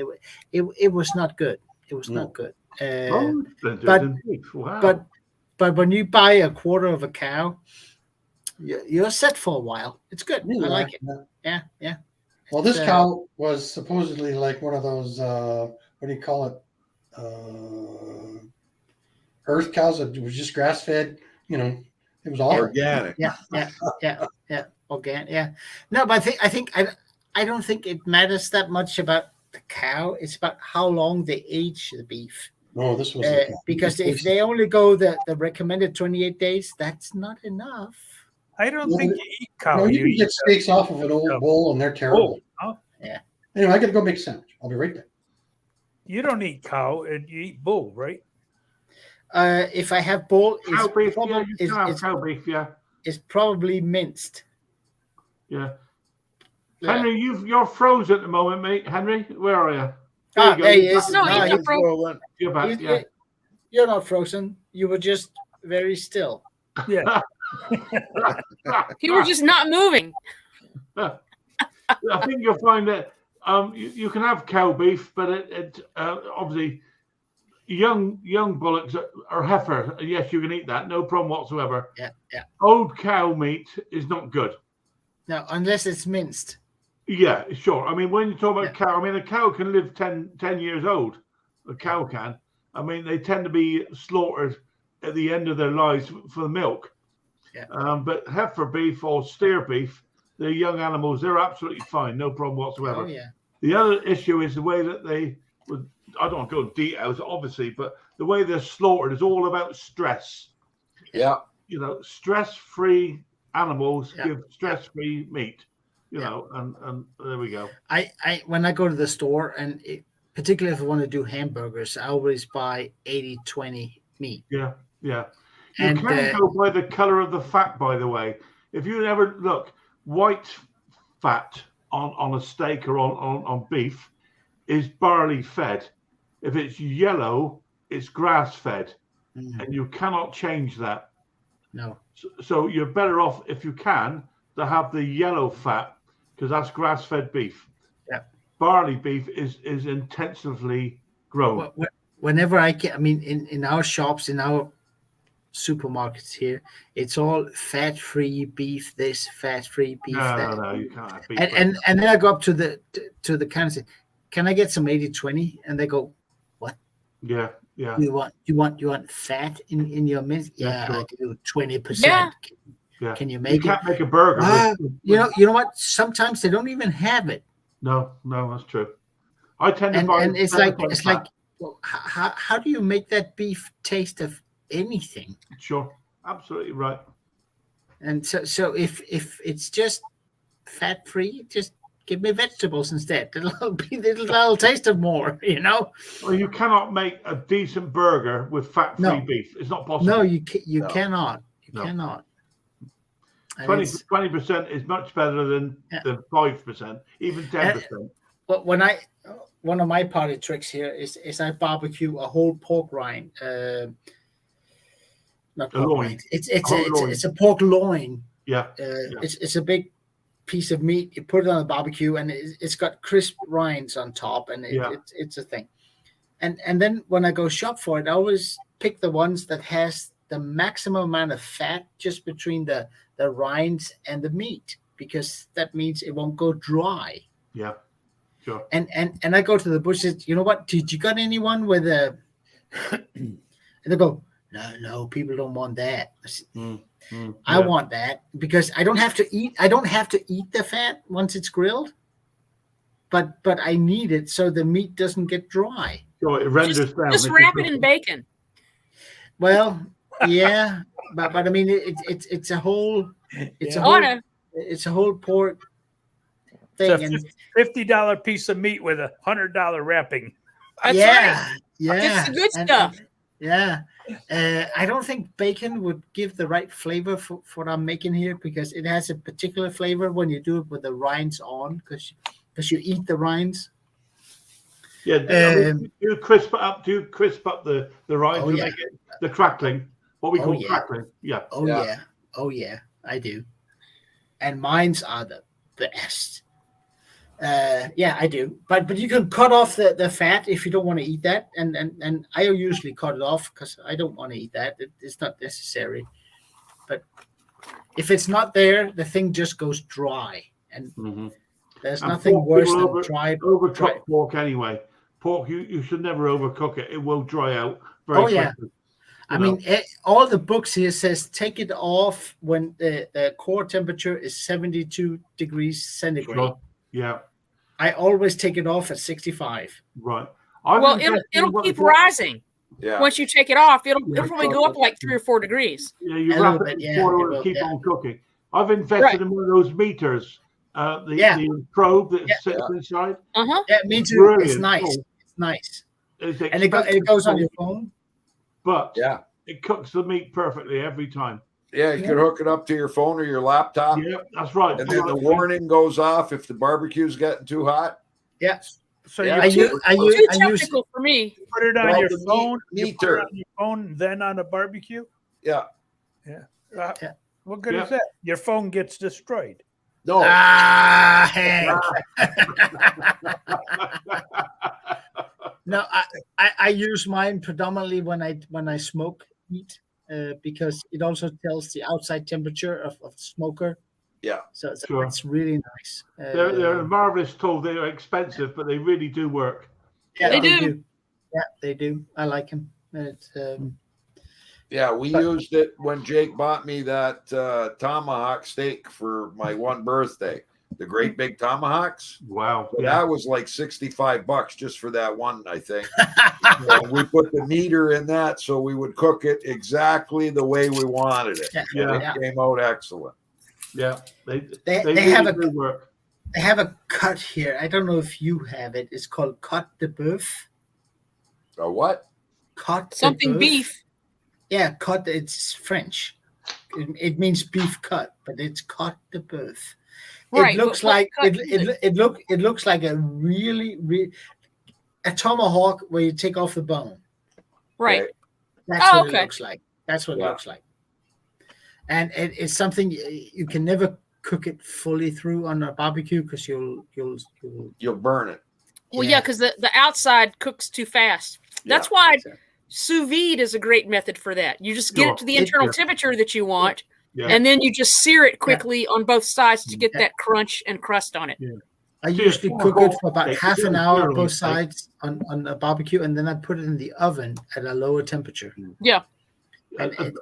it was not good. It was not good. Bone splinters but- and beef. Wow. But when you buy a quarter of a cow, you're set for a while. It's good. I like it. Yeah. Well, this It's, cow was supposedly like one of those what do you call it? Earth cows that was just grass fed. You know, it was awful. Organic. Yeah. Organic. Yeah. No, but I don't think it matters that much about the cow. It's about how long they age the beef. No, this was Because if they only go the recommended 28 days, that's not enough. I don't No, think you eat cow. no, you can eat get steaks off of an old bull, and they're terrible. Oh, Yeah. Anyway, I got to go make a sandwich. I'll be right back. you don't eat cow, and you eat bull, right? If I have bull, cow beef, yeah, probably, you can have cow beef, yeah. it's probably minced. Yeah. Yeah. Henry, you're frozen at the moment, mate. Henry, where are you? There you go. There he You're is. back. No, No, he's he's not frozen. You're back, yeah. You're not frozen. You were just very still. Yeah. You were just not moving. I think you'll find that you can have cow beef, but it obviously young bullocks are heifer. Yes, you can eat that, no problem whatsoever. Yeah. Old cow meat is not good. No, unless it's minced. Yeah, sure. I mean, when you talk about Yeah. cow, I mean, a cow can live 10 years old. A cow can. I mean, they tend to be slaughtered at the end of their lives for the milk. Yeah. But heifer beef or steer beef, they're young animals. They're absolutely fine, no problem whatsoever. Oh yeah. The other issue is the way that I don't want to go into details, obviously, but the way they're slaughtered is all about stress. Yeah. You know, stress-free animals give stress-free meat. You know, and there we go. I when I go to the store, and particularly if I want to do hamburgers, I always buy 80-20 meat. Yeah, yeah. You And can go by the color of the fat, by the way. If you ever look, white fat on a steak or on beef is barley fed. If it's yellow, it's grass fed, and you cannot change that. No. So you're better off, if you can, to have the yellow fat, because that's grass fed beef. Yeah. Barley beef is intensively grown. Whenever I get, I mean, in our shops, in our supermarkets here, it's all fat-free beef. This fat-free beef. No, you can't have beef. And then I go up to the counter and say, "Can I get some 80-20?" And they go, "What? Yeah. You want fat in your meat? Yeah, sure. I do 20%. Yeah. Can you make You can't make a burger. You know what? Sometimes they don't even have it. No, that's true. I tend to buy. And it's like well, how do you make that beef taste of anything? Sure, absolutely right. And so if it's just fat free, just give me vegetables instead. It'll taste of more, you know. Well, you cannot make a decent burger with fat-free beef. It's not possible. No, you cannot. You cannot. 20% is much better than the 5%, even 10%. But one of my party tricks here is I barbecue a whole pork rind. Not pork rind. It's a pork loin. Yeah. It's a big piece of meat. You put it on the barbecue, and it's got crisp rinds on top, and it's a thing. And then when I go shop for it, I always pick the ones that has the maximum amount of fat just between the rinds and the meat, because that means it won't go dry. Yeah, sure. And I go to the butchers. You know what? Did you got anyone with a? And they go, no, people don't want that. I want that because I don't have to eat. I don't have to eat the fat once it's grilled, but I need it so the meat doesn't get dry. So it renders down. Just wrap it in bacon. Well, yeah, but I mean it's a whole pork thing. It's a $50 piece of meat with $100 wrapping. That's right. Yeah, it's the good stuff. I don't think bacon would give the right flavor for what I'm making here, because it has a particular flavor when you do it with the rinds on, because you eat the rinds. Yeah, do you crisp up the rinds to make it the crackling? What we call crackling. Yeah. Oh yeah, I do. And mines are the best. I do. But you can cut off the fat if you don't want to eat that, and I usually cut it off because I don't want to eat that. It's not necessary. But if it's not there, the thing just goes dry, and there's nothing worse than dried pork anyway. Pork, you should never overcook it. It will dry out very quickly. I mean, all the books here says take it off when the core temperature is 72 degrees centigrade. Sure. Yeah. I always take it off at 65. Right. Well, it'll keep rising. Yeah. Once you take it off, it'll probably go up like 3 or 4 degrees. Yeah, you wrap it in foil and keep on cooking. I've invested in one of those meters. The probe that sits inside. Yeah, me too. Brilliant. It's nice. It's nice. And it goes on your phone. But it cooks the meat perfectly every time. Yeah, you can hook it up to your phone or your laptop. Yeah, that's right. And then the warning goes off if the barbecue's getting too hot. Yeah. So too technical for me. Put it on your phone. Meter. You put it on your phone, then on a barbecue. Yeah. What good is that? Your phone gets destroyed. No. Hank. No, I use mine predominantly when I smoke meat, because it also tells the outside temperature of the smoker. Yeah. So it's really nice. They're a marvelous tool. They're expensive, but they really do work. Yeah, they do. Yeah, they do. I like them. We used it when Jake bought me that tomahawk steak for my one birthday. The great big tomahawks. Wow. So that was like $65 just for that one, I think. We put the meter in that so we would cook it exactly the way we wanted it. Yeah. It came out excellent. Yeah, They really have a do work. they have a cut here. I don't know if you have it. It's called Côte de Boeuf. A what? Côte de Something Boeuf. beef. Yeah, Côte. It's French. It means beef cut, but it's Côte de Boeuf. Right. It looks what like cut is it looks like a really a tomahawk where you take off the bone. right. Okay. That's Oh, what okay. it looks like. That's what it Yeah. looks like. And it's something you can never cook it fully through on a barbecue because you'll burn it. Well, yeah, because the outside cooks too fast. That's why sous vide is a great method for that. You just get it to the internal temperature that you want, and then you just sear it quickly on both sides to get that crunch and crust on it. Yeah. I usually cook it for about half an hour both sides on a barbecue, and then I put it in the oven at a lower temperature. Yeah. And it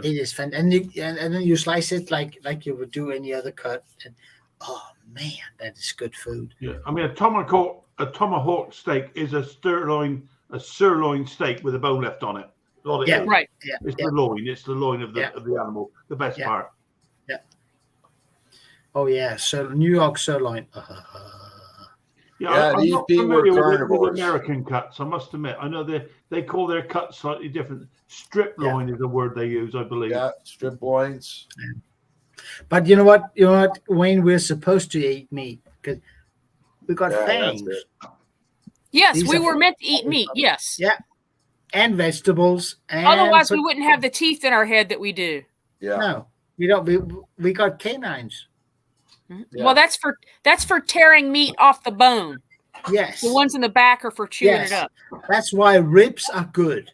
is fantastic. And then you slice it like you would do any other cut. And oh man, that is good food. Yeah, I mean a tomahawk steak is a sirloin steak with a bone left on it. Right. Yeah. It's the loin. It's the loin of the animal. The best part. Yeah. Oh yeah. So New York sirloin. I'm these not people familiar were with carnivores. American cuts. I must admit. I know they call their cuts slightly different. Strip loin is the word they use, I believe. Yeah, strip loins. But you know what, Wayne? We're supposed to eat meat because we got fangs. Yes, These we are were meant to eat meat. Yes. Yeah. And vegetables. And Otherwise, we wouldn't have the teeth in our head that we do. Yeah. No, we don't. We got canines. Yeah. Well, that's for tearing meat off the bone. Yes. The ones in the back are for chewing it up. That's why ribs are good.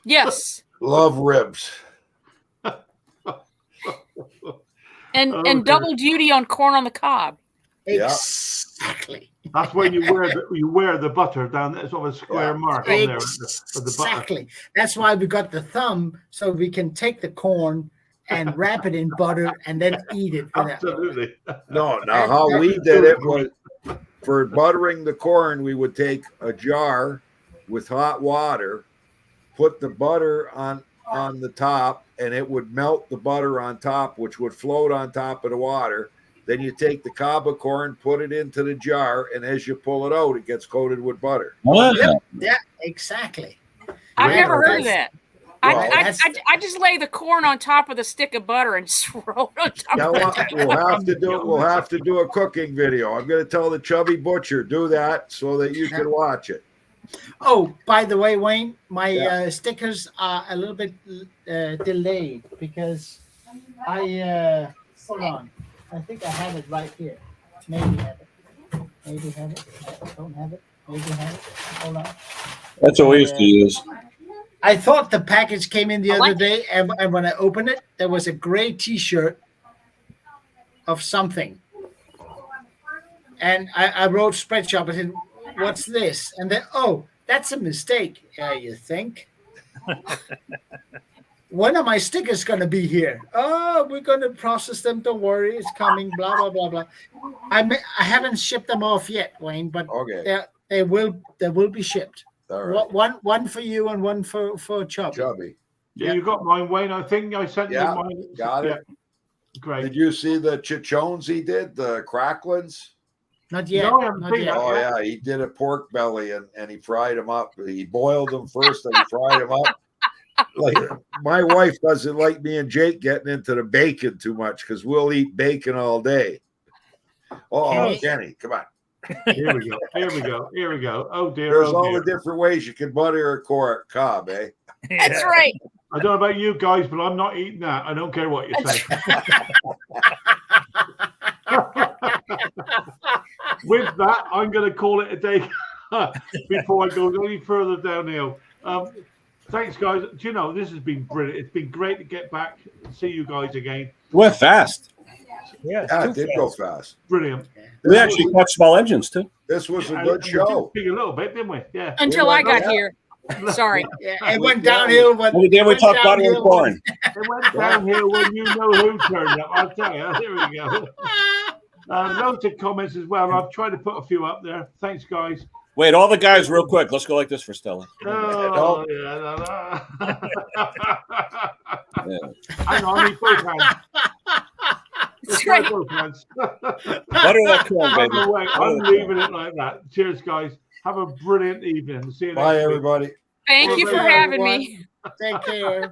Yes. Love ribs. And double duty on corn on the cob. Exactly. That's when you wear the butter down there, sort of a square mark on there of the butter. Exactly. That's why we got the thumb, so we can take the corn and wrap it in butter and then eat it. Absolutely. No, now how we did it was for buttering the corn, we would take a jar with hot water, put the butter on the top, and it would melt the butter on top, which would float on top of the water. Then you take the cob of corn, put it into the jar, and as you pull it out, it gets coated with butter. Yeah, exactly. I've never heard of that. Well, I just lay the corn on top of the stick of butter and just roll it on top of it. We'll have to do a cooking video. I'm going to tell the chubby butcher do that so that you can watch it. Oh, by the way, Wayne, my stickers are a little bit delayed because I hold on. I think I have it right here. Maybe have it. Maybe have it. Don't have it. Maybe have it. Hold on. That's what we used to use. I thought the package came in the other day, and when I opened it, there was a gray T-shirt of something. And I wrote Spreadshop. I said, "What's this?" And then, oh, that's a mistake. Yeah, you think? When are my stickers going to be here? Oh, we're going to process them. Don't worry, it's coming. Blah blah blah blah. I haven't shipped them off yet, Wayne, but they will be shipped. All right. One for you and one for Chubby. Yeah, you got mine, Wayne. I think I sent you mine. Got it. Great. Did you see the chichones he did, the cracklins? Not yet. No, I haven't seen that. Oh yeah, he did a pork belly and he fried them up. He boiled them first and he fried them up. Like my wife doesn't like me and Jake getting into the bacon too much because we'll eat bacon all day. Oh, Kenny, come on. Here we go. Here we go. Oh dear. There's all the different ways you can butter a cob, eh? That's right. I don't know about you guys, but I'm not eating that. I don't care what you say. With that, I'm going to call it a day before I go any further downhill. Thanks, guys. Do you know, this has been brilliant. It's been great to get back and see you guys again. Went fast. Yeah, it did go fast. Brilliant. We actually caught small engines, too. This was a good show. We did a little bit, didn't we? Yeah. Until I got here. Sorry. Yeah, it went downhill. Then we talked butter and corn. It went downhill when you know who turned up. I'll tell you. There we go. Loads of comments as well. I've tried to put a few up there. Thanks, guys. Wait, all the guys, real quick. Let's go like this for Stella. Oh, yeah. Hang on, I need both hands. That's right. Friends. Butter that corn, By baby. the way, I'm leaving it like that. Cheers, guys. Have a brilliant evening. See you next Bye, week. everybody. Thank you for having me. Take care.